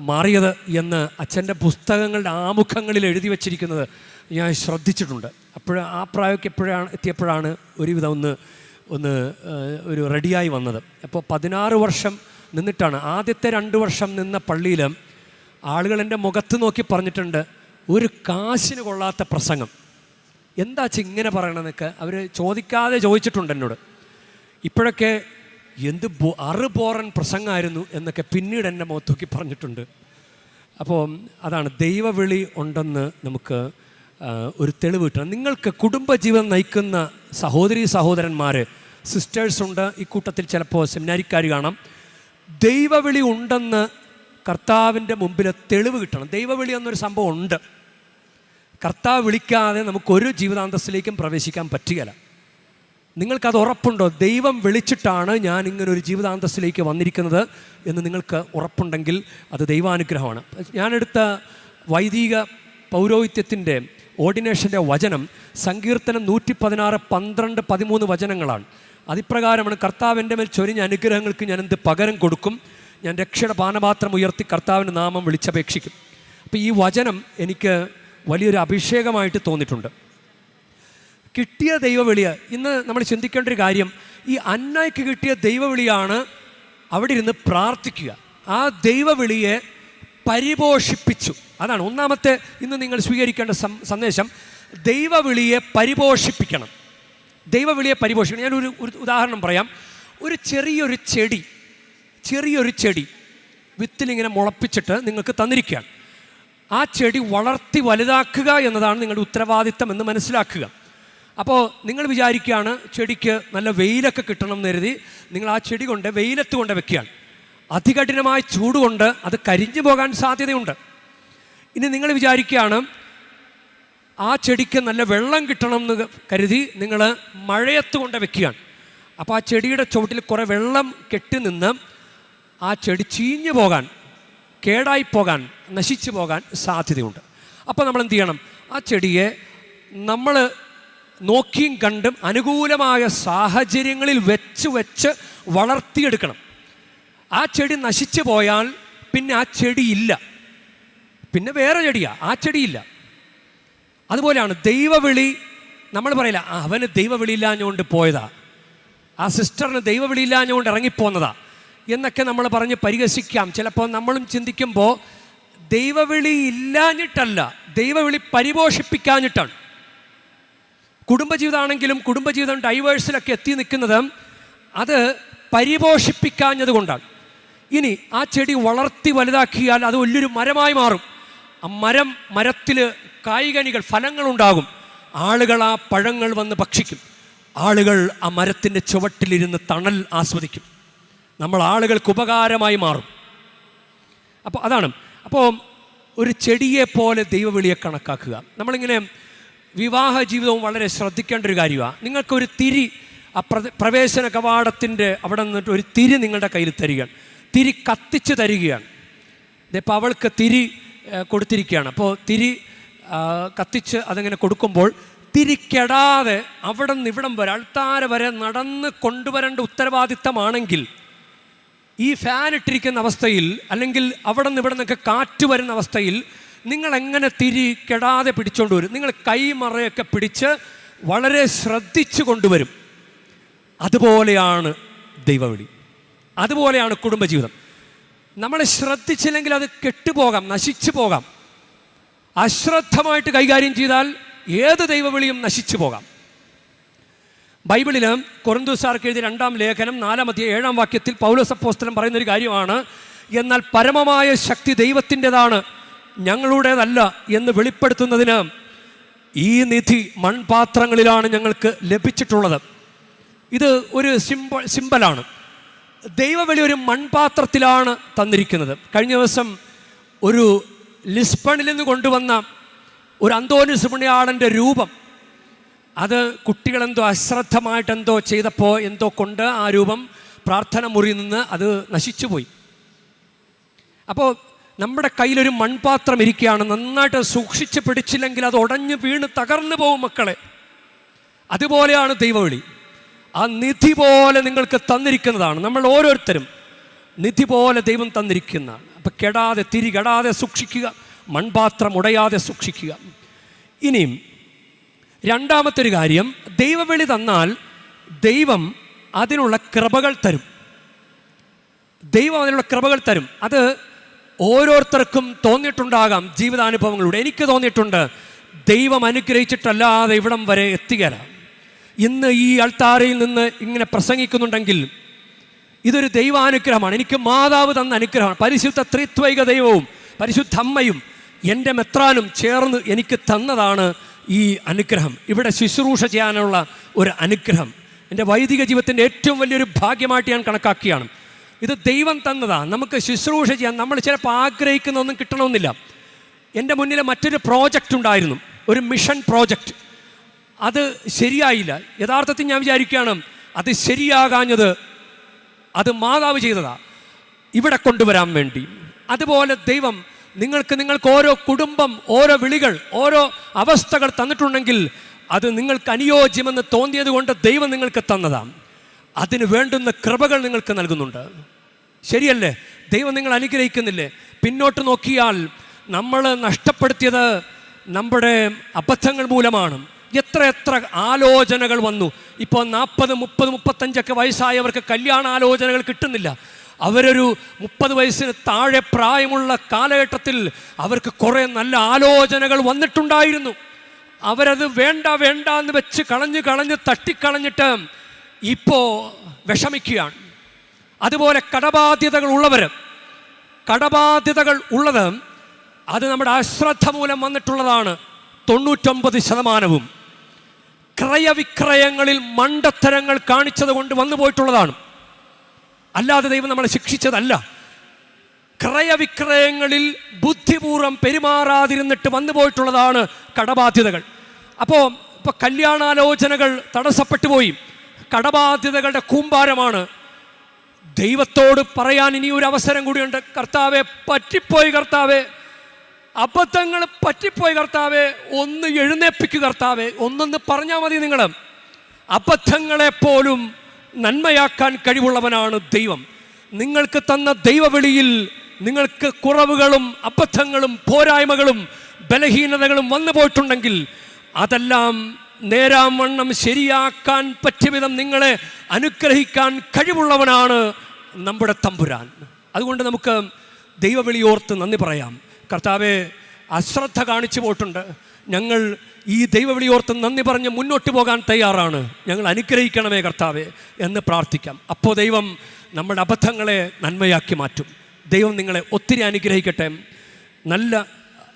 മാറിയത് എന്ന് അച്ഛൻ്റെ പുസ്തകങ്ങളുടെ ആമുഖങ്ങളിൽ എഴുതി വച്ചിരിക്കുന്നത് ഞാൻ ശ്രദ്ധിച്ചിട്ടുണ്ട്. ആ പ്രായമൊക്കെ എത്തിയപ്പോഴാണ് ഒരുവിധം ഒന്ന് ഒരു റെഡിയായി വന്നത്. അപ്പോൾ 16 വർഷം നിന്നിട്ടാണ്. ആദ്യത്തെ 2 വർഷം നിന്ന പള്ളിയിൽ ആളുകൾ എൻ്റെ മുഖത്ത് നോക്കി പറഞ്ഞിട്ടുണ്ട്, ഒരു കാശിന് കൊള്ളാത്ത പ്രസംഗം, എന്താ ഇങ്ങനെ പറയണമെന്നൊക്കെ അവർ ചോദിക്കാതെ ചോദിച്ചിട്ടുണ്ട് എന്നോട്. ഇപ്പോഴൊക്കെ എന്ത് അറുപോറൻ പ്രസംഗമായിരുന്നു എന്നൊക്കെ പിന്നീട് എൻ്റെ മുഖത്ത് നോക്കി പറഞ്ഞിട്ടുണ്ട്. അപ്പോൾ അതാണ് ദൈവവിളി ഉണ്ടെന്ന് നമുക്ക് ഒരു തെളിവ് കിട്ടണം. നിങ്ങൾക്ക് കുടുംബജീവിതം നയിക്കുന്ന സഹോദരന്മാർ, സിസ്റ്റേഴ്സ് ഉണ്ട് ഈ കൂട്ടത്തിൽ, ചിലപ്പോൾ സെമിനാരിക്കാർ കാണാം. ദൈവവിളി ഉണ്ടെന്ന് കർത്താവിൻ്റെ മുമ്പിൽ തെളിവ് കിട്ടണം. ദൈവവിളി എന്നൊരു സംഭവം ഉണ്ട്. കർത്താവ് വിളിക്കാതെ നമുക്കൊരു ജീവിതാന്തസ്സിലേക്കും പ്രവേശിക്കാൻ പറ്റുകയില്ല. നിങ്ങൾക്കത് ഉറപ്പുണ്ടോ? ദൈവം വിളിച്ചിട്ടാണ് ഞാൻ ഇങ്ങനൊരു ജീവിതാന്തസ്സിലേക്ക് വന്നിരിക്കുന്നത് എന്ന് നിങ്ങൾക്ക് ഉറപ്പുണ്ടെങ്കിൽ അത് ദൈവാനുഗ്രഹമാണ്. ഞാനെടുത്ത വൈദിക പൗരോഹിത്യത്തിൻ്റെ ഓർഡിനേഷൻ്റെ വചനം സങ്കീർത്തനം 116, 12, 13 വചനങ്ങളാണ്. അതിപ്രകാരമാണ്, കർത്താവ് എൻ്റെ മേൽ ചൊരിഞ്ഞ അനുഗ്രഹങ്ങൾക്ക് ഞാൻ എന്ത് പകരം കൊടുക്കും? ഞാൻ രക്ഷയുടെ പാനപാത്രം ഉയർത്തി കർത്താവിൻ്റെ നാമം വിളിച്ചപേക്ഷിക്കും. അപ്പോൾ ഈ വചനം എനിക്ക് വലിയൊരു അഭിഷേകമായിട്ട് തോന്നിയിട്ടുണ്ട്. കിട്ടിയ ദൈവവിളിയ ഇന്ന് നമ്മൾ ചിന്തിക്കേണ്ട ഒരു കാര്യം, ഈ അന്നയ്ക്ക് കിട്ടിയ ദൈവവിളിയാണ് അവിടെ ഇരുന്ന് പ്രാർത്ഥിക്കുക. ആ ദൈവവിളിയെ പരിപോഷിപ്പിച്ചു. അതാണ് ഒന്നാമത്തെ ഇന്ന് നിങ്ങൾ സ്വീകരിക്കേണ്ട സന്ദേശം. ദൈവവിളിയെ പരിപോഷിപ്പിക്കണം. ദൈവവിളിയെ പരിപോഷിക്കണം. ഞാനൊരു ഉദാഹരണം പറയാം. ഒരു ചെറിയൊരു ചെടി വിത്തിലിങ്ങനെ മുളപ്പിച്ചിട്ട് നിങ്ങൾക്ക് തന്നിരിക്കുകയാണ്. ആ ചെടി വളർത്തി വലുതാക്കുക എന്നതാണ് നിങ്ങളുടെ ഉത്തരവാദിത്തം എന്ന് മനസ്സിലാക്കുക. അപ്പോൾ നിങ്ങൾ വിചാരിക്കുകയാണ് ചെടിക്ക് നല്ല വെയിലൊക്കെ കിട്ടണം എന്ന് കരുതി നിങ്ങൾ ആ ചെടി കൊണ്ട് വെയിലത്ത് കൊണ്ട് വെക്കുകയാണ്. അതികഠിനമായ ചൂട് കൊണ്ട് അത് കരിഞ്ഞു പോകാൻ സാധ്യതയുണ്ട്. ഇനി നിങ്ങൾ വിചാരിക്കുകയാണ് ആ ചെടിക്ക് നല്ല വെള്ളം കിട്ടണം എന്ന് കരുതി നിങ്ങൾ മഴയത്ത് കൊണ്ട് വെക്കുകയാണ്. അപ്പോൾ ആ ചെടിയുടെ ചുവട്ടിൽ കുറേ വെള്ളം കെട്ടി നിന്ന് ആ ചെടി ചീഞ്ഞു പോകാൻ, കേടായിപ്പോകാൻ, നശിച്ചു പോകാൻ സാധ്യതയുണ്ട്. അപ്പോൾ നമ്മൾ എന്ത് ചെയ്യണം? ആ ചെടിയെ നമ്മൾ നോക്കിയും കണ്ടും അനുകൂലമായ സാഹചര്യങ്ങളിൽ വെച്ച് വളർത്തിയെടുക്കണം. ആ ചെടി നശിച്ചു പോയാൽ പിന്നെ ആ ചെടിയില്ല, പിന്നെ വേറെ ചെടിയാണ്, ആ ചെടിയില്ല. അതുപോലെയാണ് ദൈവവിളി. നമ്മൾ പറയില്ല അവന് ദൈവവിളിയില്ലാഞ്ഞുകൊണ്ട് പോയതാ, ആ സിസ്റ്ററിന് ദൈവവിളിയില്ലാഞ്ഞുകൊണ്ട് ഇറങ്ങിപ്പോന്നതാ എന്നൊക്കെ നമ്മൾ പറഞ്ഞ് പരിഹസിക്കാം. ചിലപ്പോൾ നമ്മളും ചിന്തിക്കുമ്പോൾ ദൈവവിളി ഇല്ലാഞ്ഞിട്ടല്ല, ദൈവവിളി പരിപോഷിപ്പിക്കാഞ്ഞിട്ടാണ്. കുടുംബജീവിതമാണെങ്കിലും കുടുംബജീവിതം ഡൈവേഴ്സിലൊക്കെ എത്തി നിൽക്കുന്നത് അത് പരിപോഷിപ്പിക്കാഞ്ഞത് കൊണ്ടാണ്. ഇനി ആ ചെടി വളർത്തി വലുതാക്കിയാൽ അത് വലിയൊരു മരമായി മാറും. ആ മരത്തിൽ കായ്കനികൾ, ഫലങ്ങളുണ്ടാകും. ആളുകൾ ആ പഴങ്ങൾ വന്ന് ഭക്ഷിക്കും. ആളുകൾ ആ മരത്തിൻ്റെ ചുവട്ടിലിരുന്ന് തണൽ ആസ്വദിക്കും. നമ്മൾ ആളുകൾക്ക് ഉപകാരമായി മാറും. അപ്പോൾ അതാണ്. അപ്പോൾ ഒരു ചെടിയെ പോലെ ദൈവവിളിയെ കണക്കാക്കുക. നമ്മളിങ്ങനെ വിവാഹ ജീവിതവും വളരെ ശ്രദ്ധിക്കേണ്ട ഒരു കാര്യമാണ്. നിങ്ങൾക്കൊരു തിരി, ആ പ്രവേശന കവാടത്തിൻ്റെ അവിടെ നിന്നിട്ട് ഒരു തിരി നിങ്ങളുടെ കയ്യിൽ തരികയാണ്, തിരി കത്തിച്ച് തരികയാണ്. ഇതിപ്പോൾ അവൾക്ക് തിരി കൊടുത്തിരിക്കുകയാണ്. അപ്പോൾ തിരി കത്തിച്ച് അതങ്ങനെ കൊടുക്കുമ്പോൾ തിരി കെടാതെ അവിടെ നിന്ന് ഇവിടം വരെ അൾത്താര വരെ നടന്ന് കൊണ്ടുവരേണ്ട ഉത്തരവാദിത്തമാണെങ്കിൽ ഈ ഫാൻ ഇട്ടിരിക്കുന്ന അവസ്ഥയിൽ, അല്ലെങ്കിൽ അവിടെ നിന്ന് ഇവിടെ നിന്നൊക്കെ കാറ്റ് വരുന്ന അവസ്ഥയിൽ നിങ്ങളെങ്ങനെ തിരി കെടാതെ പിടിച്ചുകൊണ്ട് വരും? നിങ്ങൾ കൈമറയൊക്കെ പിടിച്ച് വളരെ ശ്രദ്ധിച്ചു കൊണ്ടുവരും. അതുപോലെയാണ് ദൈവവിളി, അതുപോലെയാണ് കുടുംബജീവിതം. നമ്മൾ ശ്രദ്ധിച്ചില്ലെങ്കിൽ അത് കെട്ടുപോകാം, നശിച്ചു പോകാം. അശ്രദ്ധമായിട്ട് കൈകാര്യം ചെയ്താൽ ഏത് ദൈവവിളിയും നശിച്ചു പോകാം. ബൈബിളിൽ കൊറിന്തോസ്യർക്ക് എഴുതിയ 2-ാം ലേഖനം 4-ാം അധ്യായം 7-ാം വാക്യത്തിൽ പൗലോസ് അപ്പോസ്തലൻ പറയുന്നൊരു കാര്യമാണ്, എന്നാൽ പരമമായ ശക്തി ദൈവത്തിൻ്റെതാണ്, ഞങ്ങളുടേതല്ല എന്ന് വെളിപ്പെടുത്തുന്നതിന് ഈ നിധി മൺപാത്രങ്ങളിലാണ് ഞങ്ങൾക്ക് ലഭിച്ചിട്ടുള്ളത്. ഇത് ഒരു സിമ്പലാണ്. ദൈവവിളി ഒരു മൺപാത്രത്തിലാണ് തന്നിരിക്കുന്നത്. കഴിഞ്ഞ ദിവസം ഒരു ലിസ്ബണിൽ നിന്ന് കൊണ്ടുവന്ന ഒരു അന്തോനിയോസ് പുണ്യാളൻ്റെ രൂപം, അത് കുട്ടികളെന്തോ അശ്രദ്ധമായിട്ടെന്തോ ചെയ്തപ്പോൾ എന്തോ കൊണ്ട് ആ രൂപം പ്രാർത്ഥന മുറിയിൽ നിന്ന് അത് നശിച്ചുപോയി. അപ്പോൾ നമ്മുടെ കയ്യിലൊരു മൺപാത്രം ഇരിക്കുകയാണ്, നന്നായിട്ട് സൂക്ഷിച്ച് പിടിച്ചില്ലെങ്കിൽ അത് ഉടഞ്ഞ് വീണ് തകർന്നു പോകും മക്കളെ. അതുപോലെയാണ് ദൈവവിളി. ആ നിധി പോലെ നിങ്ങൾക്ക് തന്നിരിക്കുന്നതാണ്. നമ്മൾ ഓരോരുത്തരും നിധി പോലെ ദൈവം തന്നിരിക്കുന്നതാണ്. അപ്പം കെടാതെ തിരികെടാതെ സൂക്ഷിക്കുക, മൺപാത്രം ഉടയാതെ സൂക്ഷിക്കുക. ഇനിയും രണ്ടാമത്തെ ഒരു കാര്യം, ദൈവവിളി തന്നാൽ ദൈവം അതിനുള്ള കൃപകൾ തരും. ദൈവം അതിനുള്ള കൃപകൾ തരും. അത് ഓരോരുത്തർക്കും തോന്നിയിട്ടുണ്ടാകാം ജീവിതാനുഭവങ്ങളിലൂടെ. എനിക്ക് തോന്നിയിട്ടുണ്ട്, ദൈവം അനുഗ്രഹിച്ചിട്ടല്ലാതെ ഇവിടം വരെ എത്തുകയില്ല. ഇന്ന് ഈ അൾത്താരയിൽ നിന്ന് ഇങ്ങനെ പ്രസംഗിക്കുന്നുണ്ടെങ്കിൽ ഇതൊരു ദൈവാനുഗ്രഹമാണ്. എനിക്ക് മാതാവ് തന്ന അനുഗ്രഹമാണ്. പരിശുദ്ധ ത്രിത്വൈക ദൈവവും പരിശുദ്ധ അമ്മയും എൻ്റെ മെത്രാനും ചേർന്ന് എനിക്ക് തന്നതാണ് ഈ അനുഗ്രഹം. ഇവിടെ ശുശ്രൂഷ ചെയ്യാനുള്ള ഒരു അനുഗ്രഹം എൻ്റെ വൈദിക ജീവിതത്തിൻ്റെ ഏറ്റവും വലിയൊരു ഭാഗ്യമായിട്ട് ഞാൻ കണക്കാക്കിയാണ്. ഇത് ദൈവം തന്നതാണ്. നമുക്ക് ശുശ്രൂഷ ചെയ്യാൻ നമ്മൾ ചിലപ്പോൾ ആഗ്രഹിക്കുന്നൊന്നും കിട്ടണമെന്നില്ല. എൻ്റെ മുന്നിൽ മറ്റൊരു പ്രോജക്റ്റ് ഉണ്ടായിരുന്നു, ഒരു മിഷൻ പ്രോജക്റ്റ്. അത് ശരിയായില്ല. യഥാർത്ഥത്തിൽ ഞാൻ വിചാരിക്കുകയാണ്, അത് ശരിയാകാഞ്ഞത് അത് മാതാവ് ചെയ്തതാണ് ഇവിടെ കൊണ്ടുവരാൻ വേണ്ടി. അതുപോലെ ദൈവം നിങ്ങൾക്ക് ഓരോ കുടുംബം, ഓരോ വിളികൾ, ഓരോ അവസ്ഥകൾ തന്നിട്ടുണ്ടെങ്കിൽ അത് നിങ്ങൾക്ക് അനുയോജ്യമെന്ന് തോന്നിയത് കൊണ്ട് ദൈവം നിങ്ങൾക്ക് തന്നതാണ്. അതിന് വേണ്ടുന്ന കൃപകൾ നിങ്ങൾക്ക് നൽകുന്നുണ്ട്. ശരിയല്ലേ? ദൈവം നിങ്ങൾ അനുഗ്രഹിക്കുന്നില്ലേ? പിന്നോട്ട് നോക്കിയാൽ നമ്മൾ നഷ്ടപ്പെടുത്തിയത് നമ്മുടെ അബദ്ധങ്ങൾ മൂലമാണ്. എത്ര ആലോചനകൾ വന്നു. ഇപ്പോൾ 40, 30, 35 വയസ്സായവർക്ക് കല്യാണ ആലോചനകൾ കിട്ടുന്നില്ല. അവരൊരു 30 വയസ്സിന് താഴെ പ്രായമുള്ള കാലഘട്ടത്തിൽ അവർക്ക് കുറേ നല്ല ആലോചനകൾ വന്നിട്ടുണ്ടായിരുന്നു. അവരത് വേണ്ട എന്ന് വെച്ച് കളഞ്ഞ് തട്ടിക്കളഞ്ഞിട്ട് ഇപ്പോൾ വിഷമിക്കുകയാണ്. അതുപോലെ കടബാധ്യതകൾ ഉള്ളത് അത് നമ്മുടെ അശ്രദ്ധ മൂലം വന്നിട്ടുള്ളതാണ്. 99% ക്രയവിക്രയങ്ങളിൽ മണ്ടത്തരങ്ങൾ കാണിച്ചത് കൊണ്ട് വന്നു പോയിട്ടുള്ളതാണ്. അല്ലാതെ ദൈവം നമ്മളെ ശിക്ഷിച്ചതല്ല. ക്രയവിക്രയങ്ങളിൽ ബുദ്ധിപൂർവ്വം പെരുമാറാതിരുന്നിട്ട് വന്നു പോയിട്ടുള്ളതാണ് കടബാധ്യതകൾ. അപ്പോൾ കല്യാണാലോചനകൾ തടസ്സപ്പെട്ടു പോയി. കടബാധ്യതകളുടെ കൂമ്പാരമാണ്. ദൈവത്തോട് പറയാൻ ഇനി ഒരു അവസരം കൂടിയുണ്ട്. കർത്താവെ, പറ്റിപ്പോയി കർത്താവെ, അബദ്ധങ്ങൾ പറ്റിപ്പോയി കർത്താവെ, ഒന്ന് എഴുന്നേപ്പിക്കുക കർത്താവെ, ഒന്നൊന്ന് പറഞ്ഞാൽ മതി. നിങ്ങൾ അബദ്ധങ്ങളെപ്പോലും നന്മയാക്കാൻ കഴിവുള്ളവനാണ് ദൈവം. നിങ്ങൾക്ക് തന്ന ദൈവവിളിയിൽ നിങ്ങൾക്ക് കുറവുകളും അബദ്ധങ്ങളും പോരായ്മകളും ബലഹീനതകളും വന്നു പോയിട്ടുണ്ടെങ്കിൽ അതെല്ലാം നേരാവണ്ണം ശരിയാക്കാൻ പറ്റിയ വിധം നിങ്ങളെ അനുഗ്രഹിക്കാൻ കഴിവുള്ളവനാണ് നമ്മുടെ തമ്പുരാൻ. അതുകൊണ്ട് നമുക്ക് ദൈവവിളിയോർത്ത് നന്ദി പറയാം. കർത്താവെ, അശ്രദ്ധ കാണിച്ചു പോയിട്ടുണ്ട്. ഞങ്ങൾ ഈ ദൈവവിളിയോർത്ത് നന്ദി പറഞ്ഞ് മുന്നോട്ട് പോകാൻ തയ്യാറാണ്. ഞങ്ങൾ അനുഗ്രഹിക്കണമേ കർത്താവെ എന്ന് പ്രാർത്ഥിക്കാം. അപ്പോൾ ദൈവം നമ്മുടെ അബദ്ധങ്ങളെ നന്മയാക്കി മാറ്റും. ദൈവം നിങ്ങളെ ഒത്തിരി അനുഗ്രഹിക്കട്ടെ. നല്ല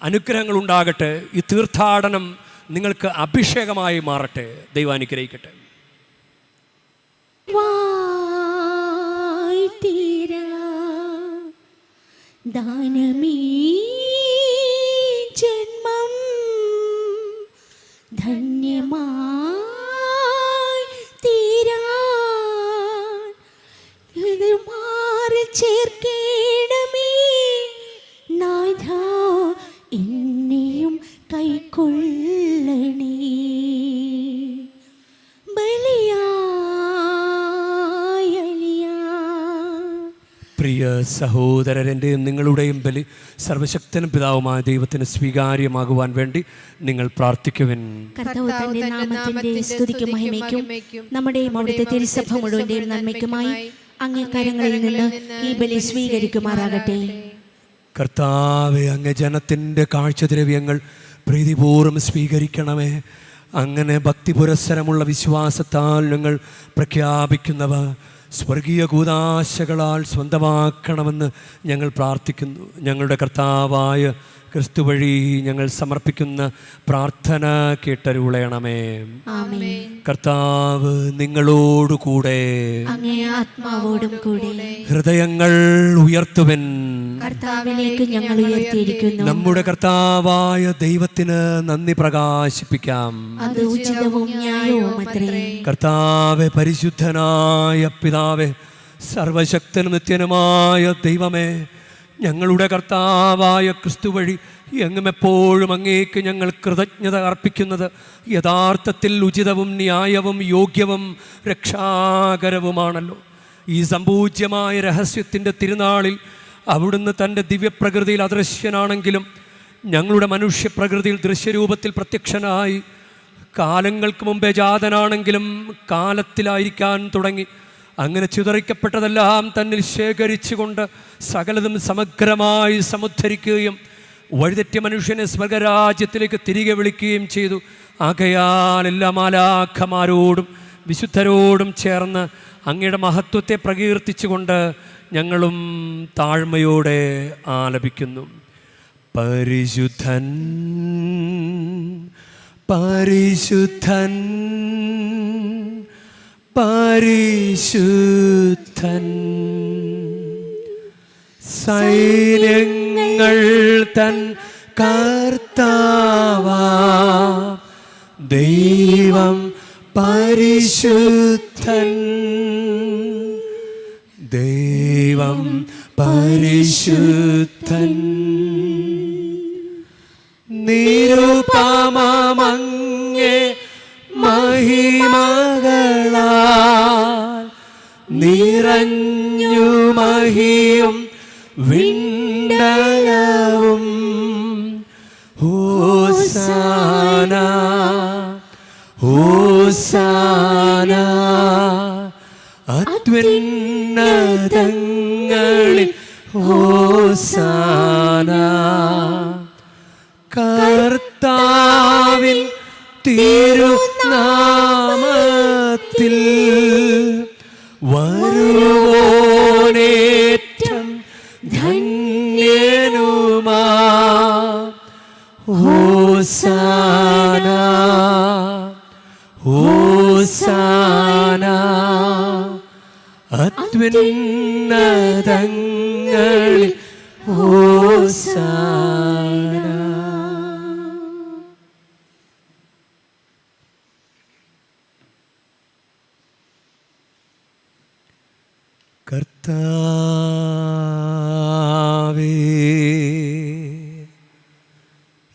അനുഗ്രഹങ്ങൾ ഉണ്ടാകട്ടെ. ഈ തീർത്ഥാടനം നിങ്ങൾക്ക് അഭിഷേകമായി മാറട്ടെ. ദൈവം അനുഗ്രഹിക്കട്ടെ.
ദാനമീ ജന്മം ധന്യമായി തീരാൻ മാറിൽ ചേർക്കേണമേ നാഥ, എന്നെയും കൈക്കൊള്ളണേ.
പ്രിയ സഹോദരൻ്റെയും നിങ്ങളുടെയും ബലി സർവശക്തനും പിതാവുമായ ദൈവത്തിന് സ്വീകാര്യമാകുവാൻ വേണ്ടി നിങ്ങൾ പ്രാർത്ഥിക്കുവിൻ.
കർത്താവിന്റെ നാമത്തിന്റെ സ്തുതിക്കും മഹിമയ്ക്കും നമ്മുടെയും അവിടുത്തെ തിരുസഭ മുഴുവന്റെയും നന്മയ്ക്കുമായി അങ്ങേ കരങ്ങളിൽ നിന്ന് ഈ ബലി സ്വീകരിക്കുമാറാകട്ടെ.
കർത്താവെ, അങ്ങ് ജനത്തിൻ്റെ കാഴ്ചദ്രവ്യങ്ങൾ പ്രീതിപൂർവ്വം സ്വീകരിക്കണമേ. അങ്ങനെ ഭക്തിപുരസ്സരമുള്ള വിശ്വാസത്താൽ ഞങ്ങൾ പ്രഖ്യാപിക്കുന്നവ സ്വർഗീയ കൂദാശകളാൽ സ്വന്തമാക്കണമെന്ന് ഞങ്ങൾ പ്രാർത്ഥിക്കുന്നു. ഞങ്ങളുടെ കർത്താവായ ക്രിസ്തു വഴി ഞങ്ങൾ സമർപ്പിക്കുന്ന പ്രാർത്ഥന കേട്ടരുളയണമേ. കർത്താവ് നിങ്ങളോടുകൂടെ,
അങ്ങേ ആത്മാവോടും കൂടെ.
ഹൃദയങ്ങൾ ഉയർത്തുവൻ.
കർത്താവിലേക്ക് ഞങ്ങൾ ഉയർത്തിയിരിക്കുന്നു.
നമ്മുടെ കർത്താവായ ദൈവത്തിന് നന്ദി പ്രകാശിപ്പിക്കാം.
അത് ഉചിതവും ന്യായവുമത്രേ.
കർത്താവേ, പരിശുദ്ധനായ പിതാവേ, സർവശക്തനും നിത്യനുമായ ദൈവമേ, ഞങ്ങളുടെ കർത്താവായ ക്രിസ്തു വഴി എങ്ങും എപ്പോഴും അങ്ങേക്ക് ഞങ്ങൾ കൃതജ്ഞത അർപ്പിക്കുന്നത് യഥാർത്ഥത്തിൽ ഉചിതവും ന്യായവും യോഗ്യവും രക്ഷാകരവുമാണല്ലോ. ഈ സമ്പൂജ്യമായ രഹസ്യത്തിൻ്റെ തിരുനാളിൽ അവിടുന്ന് തൻ്റെ ദിവ്യപ്രകൃതിയിൽ അദൃശ്യനാണെങ്കിലും ഞങ്ങളുടെ മനുഷ്യപ്രകൃതിയിൽ ദൃശ്യരൂപത്തിൽ പ്രത്യക്ഷനായി, കാലങ്ങൾക്ക് മുമ്പേ ജാതനാണെങ്കിലും കാലത്തിലായിരിക്കാൻ തുടങ്ങി. അങ്ങനെ ചിതറിക്കപ്പെട്ടതെല്ലാം തന്നിൽ ശേഖരിച്ചുകൊണ്ട് സകലതും സമഗ്രമായി സമുദ്ധരിക്കുകയും വഴിതെറ്റിയ മനുഷ്യനെ സ്വർഗരാജ്യത്തിലേക്ക് തിരികെ വിളിക്കുകയും ചെയ്തു. ആകയാൽ എല്ലാ മാലാഖമാരോടും വിശുദ്ധരോടും ചേർന്ന് അങ്ങയുടെ മഹത്വത്തെ പ്രകീർത്തിച്ചുകൊണ്ട് ഞങ്ങളും താഴ്മയോടെ ആലപിക്കുന്നു. പരിശുദ്ധൻ പരിശുദ്ധൻ പരിശുദ്ധൻ, സൈന്യങ്ങൾ തൻ കർത്താവാ ദൈവം പരിശുദ്ധൻ, ദൈവം പരിശുദ്ധൻ. നിരുപമമങ്ങേ മഹിമകളാൽ നിറഞ്ഞു മഹിയും വിണ്ടലവും. ഹോസാന ഹോസാന അത്യുന്നതങ്ങളിൽ ഹോസാന. കർത്താവിൻ തിരുനാമത്തിൽ വരുവോനേറ്റം ധന്യനുമാ. ഹോസാന ഹോസാന അത്യുന്നതങ്ങളിൽ ഹോസാന. കർത്താവേ,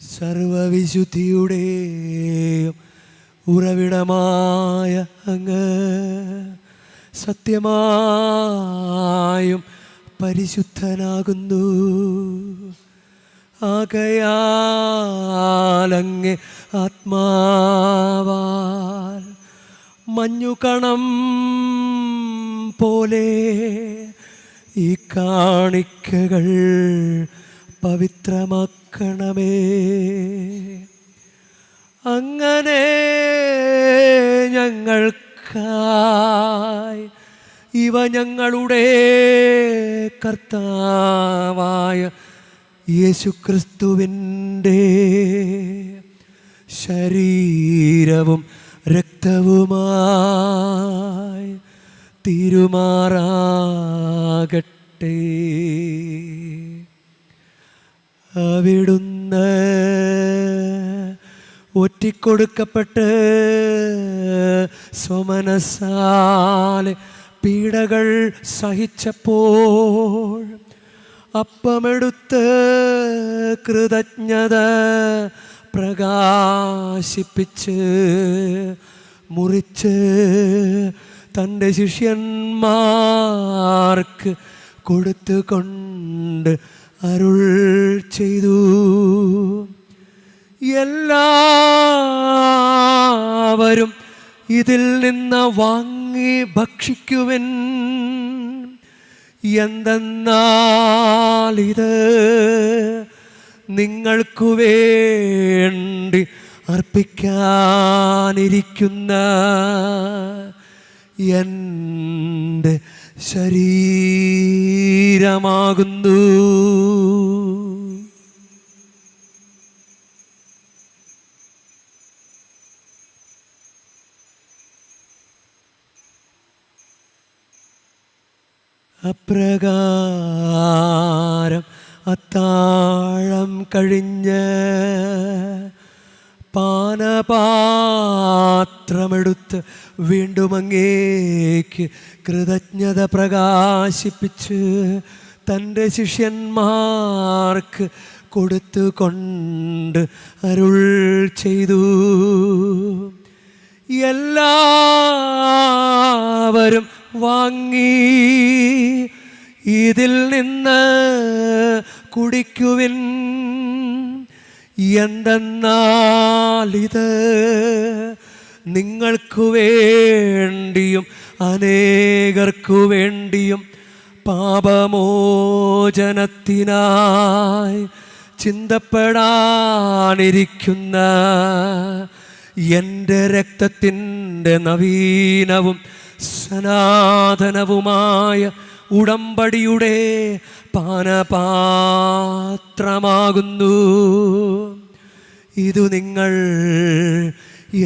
സർവവിശുദ്ധിയുടെയും ഉറവിടമായ അങ്ങ് സത്യമായും പരിശുദ്ധനാകുന്നു. ആകയാലങ്ങ് ആത്മാവാൽ മഞ്ഞുകണം പോലെ ഈ കാണിക്കകൾ പവിത്രമാക്കണമേ. അങ്ങനെ ഞങ്ങൾക്കായി ഇവ ഞങ്ങളുടെ കർത്താവായ യേശുക്രിസ്തുവിൻ്റെ ശരീരവും രക്തവുമായി തിരുമാറാകട്ടെ. അവിടുന്ന് ഒറ്റിക്കൊടുക്കപ്പെട്ട് സ്വമനസാലെ പീഡകൾ സഹിച്ചപ്പോൾ അപ്പമെടുത്ത് കൃതജ്ഞത പ്രകാശിപ്പിച്ച് മുറിച്ച് തൻ്റെ ശിഷ്യന്മാർക്ക് കൊടുത്തുകൊണ്ട് അരുൾ ചെയ്തു. എല്ലാവരും ഇതിൽ നിന്ന് വാങ്ങി ഭക്ഷിക്കുവിൻ. എന്തെന്നാൽ ഇത് നിങ്ങൾക്കു വേണ്ടി അർപ്പിക്കാനിരിക്കുന്ന എൻ്റെ ശരീരമാകുന്നു. അപ്രകാരം അത്താഴം കഴിഞ്ഞ് പാനപാത്രമെടുത്ത് വീണ്ടും അങ്ങേക്ക് കൃതജ്ഞത പ്രകാശിപ്പിച്ച് തൻ്റെ ശിഷ്യന്മാർക്ക് കൊടുത്തുകൊണ്ട് അരുൾ ചെയ്തു, എല്ലാവരും വാങ്ങി ഇതിൽ നിന്ന് കുടിക്കുവിൻ. എന്തെന്നാൽ ഇത് നിങ്ങൾക്കു വേണ്ടിയും അനേകർക്കു വേണ്ടിയും പാപമോചനത്തിനായി ചിന്തപ്പെടാനിരിക്കുന്ന എൻ്റെ രക്തത്തിൻ്റെ നവീനവും സനാതനവുമായ ഉടമ്പടിയുടെ പാനപാത്രമാകുന്നു. ഇതു നിങ്ങൾ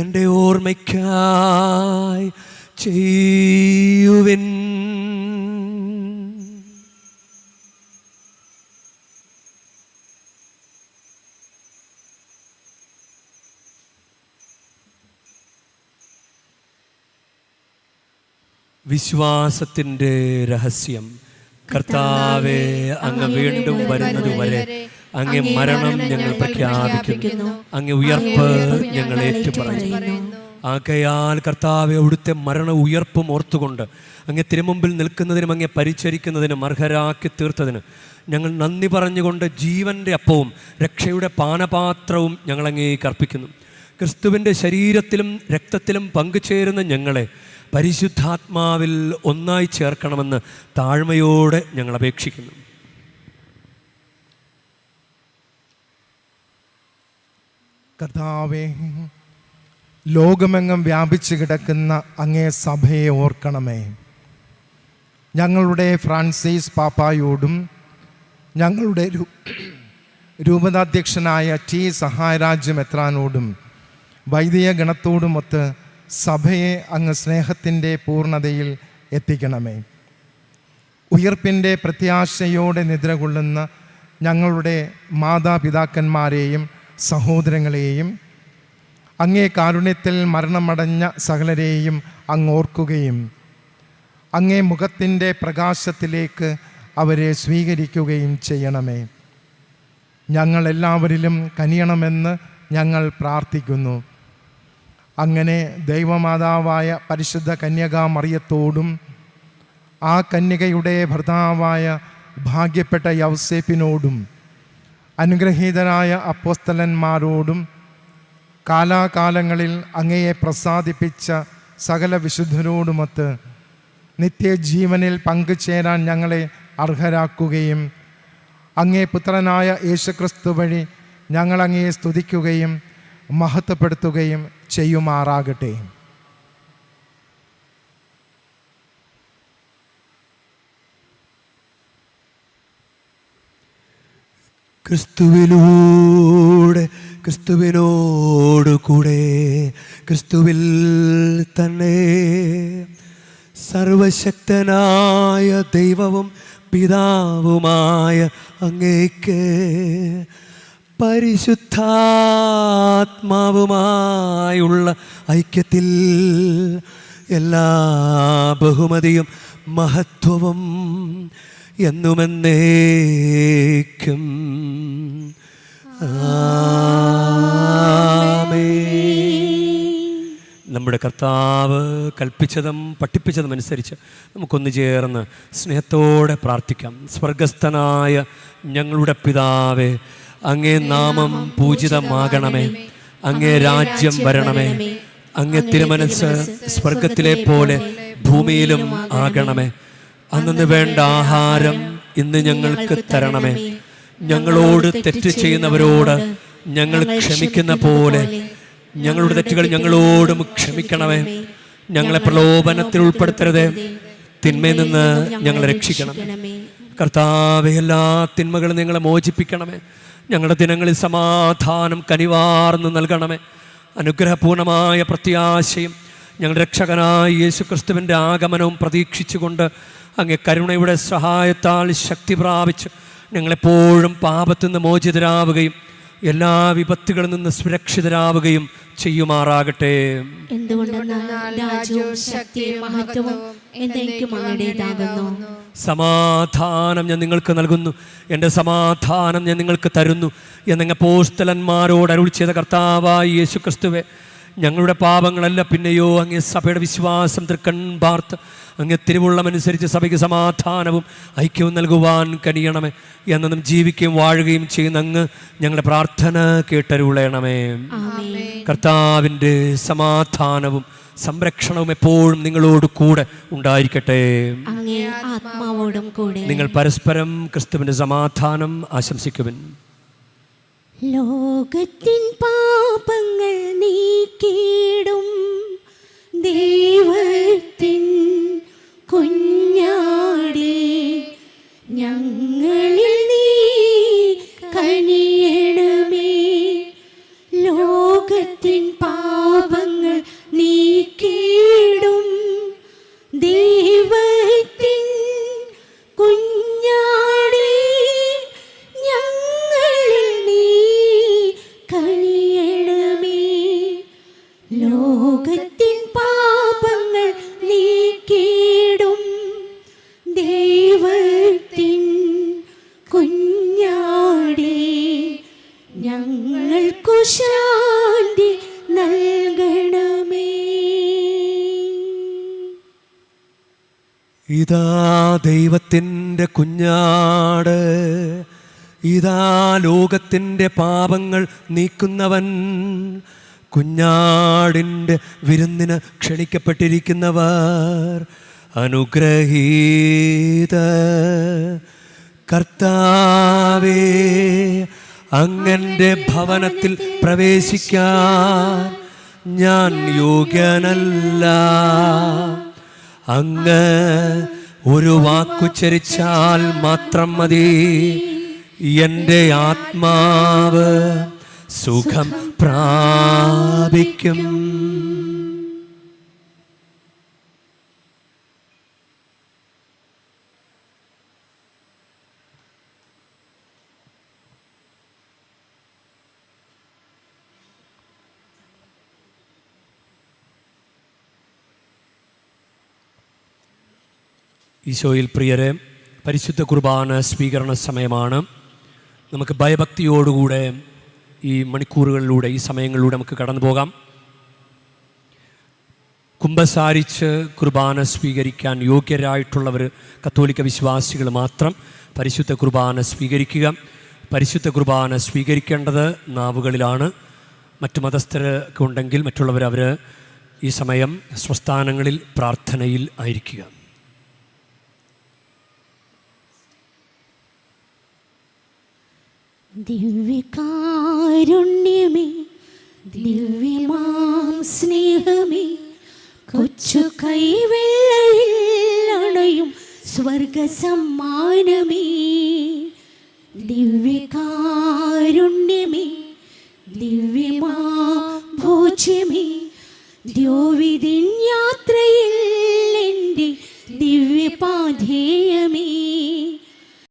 എൻ്റെ ഓർമ്മയ്ക്കായി ചെയ്യുവിൻ. വിശ്വാസത്തിൻ്റെ രഹസ്യം. കർത്താവേ, അങ്ങ് വീണ്ടും വരുന്നതുവരെ അങ്ങേ മരണം ഞങ്ങൾ പ്രഖ്യാപിക്കുന്നു, അങ്ങേ ഉയർപ്പ് ഞങ്ങൾ ഏറ്റുപറയുന്നു. ആകയാൽ കർത്താവേ, അവിടുത്തെ മരണ ഉയർപ്പും ഓർത്തുകൊണ്ട് അങ്ങേ തിരുമുമ്പിൽ നിൽക്കുന്നതിനും അങ്ങേ പരിചരിക്കുന്നതിനും അർഹരാക്കി തീർത്തതിന് ഞങ്ങൾ നന്ദി പറഞ്ഞുകൊണ്ട് ജീവൻ്റെ അപ്പവും രക്ഷയുടെ പാനപാത്രവും ഞങ്ങൾ അങ്ങേക്ക് അർപ്പിക്കുന്നു. ക്രിസ്തുവിൻ്റെ ശരീരത്തിലും രക്തത്തിലും പങ്കുചേരുന്ന ഞങ്ങളെ പരിശുദ്ധാത്മാവിൽ ഒന്നായി ചേർക്കണമെന്ന് താഴ്മയോടെ ഞങ്ങൾ അപേക്ഷിക്കുന്നു.
കർത്താവേ, ലോകമെങ്ങും വ്യാപിച്ചു കിടക്കുന്ന അങ്ങേ സഭയെ ഓർക്കണമേ. ഞങ്ങളുടെ ഫ്രാൻസിസ് പാപ്പായോടും ഞങ്ങളുടെ രൂപതാധ്യക്ഷനായ ടി സഹായരാജ് മെത്രാനോടും വൈദിക ഗണത്തോടുമൊത്ത് സഭയെ അങ്ങ് സ്നേഹത്തിൻ്റെ പൂർണ്ണതയിൽ എത്തിക്കണമേ. ഉയർപ്പിൻ്റെ പ്രത്യാശയോടെ നിദ്ര കൊള്ളുന്ന ഞങ്ങളുടെ മാതാപിതാക്കന്മാരെയും സഹോദരങ്ങളെയും അങ്ങേ കാരുണ്യത്തിൽ മരണമടഞ്ഞ സകലരെയും അങ്ങ് ഓർക്കുകയും അങ്ങേ മുഖത്തിൻ്റെ പ്രകാശത്തിലേക്ക് അവരെ സ്വീകരിക്കുകയും ചെയ്യണമേ. ഞങ്ങളെല്ലാവരിലും കനിയണമെന്ന് ഞങ്ങൾ പ്രാർത്ഥിക്കുന്നു. അങ്ങനെ ദൈവമാതാവായ പരിശുദ്ധ കന്യകാ മറിയത്തോടും ആ കന്യകയുടെ ഭർത്താവായ ഭാഗ്യപ്പെട്ട യൗസേപ്പിനോടും അനുഗ്രഹീതരായ അപ്പോസ്തലന്മാരോടും കാലാകാലങ്ങളിൽ അങ്ങയെ പ്രസാദിപ്പിച്ച സകല വിശുദ്ധരോടുമൊത്ത് നിത്യജീവനിൽ പങ്കുചേരാൻ ഞങ്ങളെ അർഹരാക്കുകയും അങ്ങേ പുത്രനായ യേശുക്രിസ്തു വഴി ഞങ്ങൾ അങ്ങയെ സ്തുതിക്കുകയും മഹത്വപ്പെടുത്തുകയും ചെയ്യുമാറാകട്ടെ.
ക്രിസ്തുവിലൂടെ, ക്രിസ്തുവിനോടുകൂടെ, ക്രിസ്തുവിൽ തന്നെ സർവശക്തനായ ദൈവവും പിതാവുമായ അങ്ങേക്ക് പരിശുദ്ധാത്മാവുമായുള്ള ഐക്യത്തിൽ എല്ലാ ബഹുമതിയും മഹത്വവും എന്നുമെന്നേക്കും നമ്മുടെ കർത്താവ് കൽപ്പിച്ചതും പഠിപ്പിച്ചതും അനുസരിച്ച് നമുക്കൊന്നു ചേർന്ന് സ്നേഹത്തോടെ പ്രാർത്ഥിക്കാം. സ്വർഗസ്ഥനായ ഞങ്ങളുടെ പിതാവേ, അങ്ങേ നാമം പൂജിതമാകണമേ, അങ്ങേ രാജ്യം വരണമേ, അങ്ങേ തിരുമനസ്സ് സ്വർഗത്തിലെ പോലെ ഭൂമിയിലും ആകണമേ. അന്നു വേണ്ട ആഹാരം ഇന്ന് ഞങ്ങൾക്ക് തരണമേ. ഞങ്ങളോട് തെറ്റ് ചെയ്യുന്നവരോട് ഞങ്ങൾ ക്ഷമിക്കുന്ന പോലെ ഞങ്ങളുടെ തെറ്റുകൾ ഞങ്ങളോടും ക്ഷമിക്കണമേ. ഞങ്ങളെ പ്രലോഭനത്തിൽ ഉൾപ്പെടുത്തരുതേ, തിന്മയിൽ നിന്ന് ഞങ്ങളെ രക്ഷിക്കണം. കർത്താവേ, എല്ലാ തിന്മകളും ഞങ്ങളെ മോചിപ്പിക്കണമേ. ഞങ്ങളുടെ ദിനങ്ങളിൽ സമാധാനം കനിവാർന്ന് നൽകണമേ. അനുഗ്രഹപൂർണമായ പ്രത്യാശയും ഞങ്ങളുടെ രക്ഷകനായ യേശുക്രിസ്തുവിൻ്റെ ആഗമനവും പ്രതീക്ഷിച്ചുകൊണ്ട് അങ്ങേ കരുണയുടെ സഹായത്താൽ ശക്തി പ്രാപിച്ച് ഞങ്ങളെപ്പോഴും പാപത്തിൽ നിന്ന് മോചിതരാവുകയും എല്ലാ വിപത്തുകളിൽ നിന്ന് സുരക്ഷിതരാവുകയും ചെയ്യുമാറാകട്ടെ.
എന്തുകൊണ്ടെന്നാൽ രാജ്യവും ശക്തിയും മഹത്വവും എന്നേക്കും അങ്ങയുടേതാകുന്നു.
സമാധാനം ഞാൻ നിങ്ങൾക്ക് നൽകുന്നു, എൻ്റെ സമാധാനം ഞാൻ നിങ്ങൾക്ക് തരുന്നു എന്നങ്ങ് അപ്പോസ്തലന്മാരോട് അരുളി ചെയ്ത കർത്താവായ യേശുക്രിസ്തുവേ, ഞങ്ങളുടെ പാപങ്ങളല്ല പിന്നെയോ അങ്ങേ സഭയുടെ വിശ്വാസം തൃക്കൺ പാർത്ത് അങ്ങേ തിരുവുള്ളമനുസരിച്ച് സഭയ്ക്ക് സമാധാനവും ഐക്യവും നൽകുവാൻ കനിയണമേ. എന്നും ജീവിക്കുകയും വാഴുകയും ചെയ്യുന്ന അങ്ങ് ഞങ്ങളുടെ പ്രാർത്ഥന കേട്ടരുളയണമേ. കർത്താവിൻ്റെ സമാധാനവും സംരക്ഷണവും എപ്പോഴും നിങ്ങളോട് കൂടെ ഉണ്ടായിരിക്കട്ടെ.
അങ്ങേ ആത്മാവോടും കൂടെ.
നിങ്ങൾ പരസ്പരം ക്രിസ്തുവിൻ്റെ സമാധാനം ആശംസിക്കുവിൻ.
ലോകത്തിൻ പാപങ്ങൾ നീക്കിയിടും ദൈവത്തിൻ കുഞ്ഞാടേ, ഞങ്ങളിൽ നീ കനിയണമേ. ലോകത്തിൻ പാപങ്ങൾ നീക്കിയിടും ദൈവത്തിൻ കുഞ്ഞാടേ, ഞങ്ങളിൽ നീ കനിയണമേ. ലോകത്തിൻ പാപങ്ങൾ നീക്കിയിടും ദൈവത്തിൻ കുഞ്ഞാടേ, ഞങ്ങൾക്കു ശാന്തി നൽകണമേ.
ഇതാ ദൈവത്തിൻ്റെ കുഞ്ഞാട്, ഇതാ ലോകത്തിൻ്റെ പാപങ്ങൾ നീക്കുന്നവൻ. കുഞ്ഞാടിൻ്റെ വിരുന്നിന് ക്ഷണിക്കപ്പെട്ടിരിക്കുന്നവർ അനുഗ്രഹീത. കർത്താവേ, അങ്ങൻ്റെ ഭവനത്തിൽ പ്രവേശിക്കാൻ ഞാൻ യോഗ്യനല്ല. അങ്ങ് ഒരു വാക്കുച്ചരിച്ചാൽ മാത്രം മതി, എൻ്റെ ആത്മാവ് സുഖം പ്രാപിക്കും. ഈശോയിൽ പ്രിയരെ, പരിശുദ്ധ കുർബാന സ്വീകരണ സമയമാണ്. നമുക്ക് ഭയഭക്തിയോടുകൂടെ ഈ മണിക്കൂറുകളിലൂടെ, ഈ സമയങ്ങളിലൂടെ നമുക്ക് കടന്നു പോകാം. കുമ്പസാരിച്ച് കുർബാന സ്വീകരിക്കാൻ യോഗ്യരായിട്ടുള്ളവർ, കത്തോലിക്ക വിശ്വാസികൾ മാത്രം പരിശുദ്ധ കുർബാന സ്വീകരിക്കുക. പരിശുദ്ധ കുർബാന സ്വീകരിക്കേണ്ടത് നാവുകളിലാണ്. മറ്റു മതസ്ഥരൊക്കെ ഉണ്ടെങ്കിൽ മറ്റുള്ളവർ ഈ സമയം സ്വസ്ഥാനങ്ങളിൽ പ്രാർത്ഥനയിൽ ആയിരിക്കുക.
ദിവ്യകാരുണ്യമേ, ദിവ്യമാം സ്നേഹമേ, കൊച്ചു കൈവെള്ളയിൽ അണയും സ്വർഗ സമ്മാനമേ,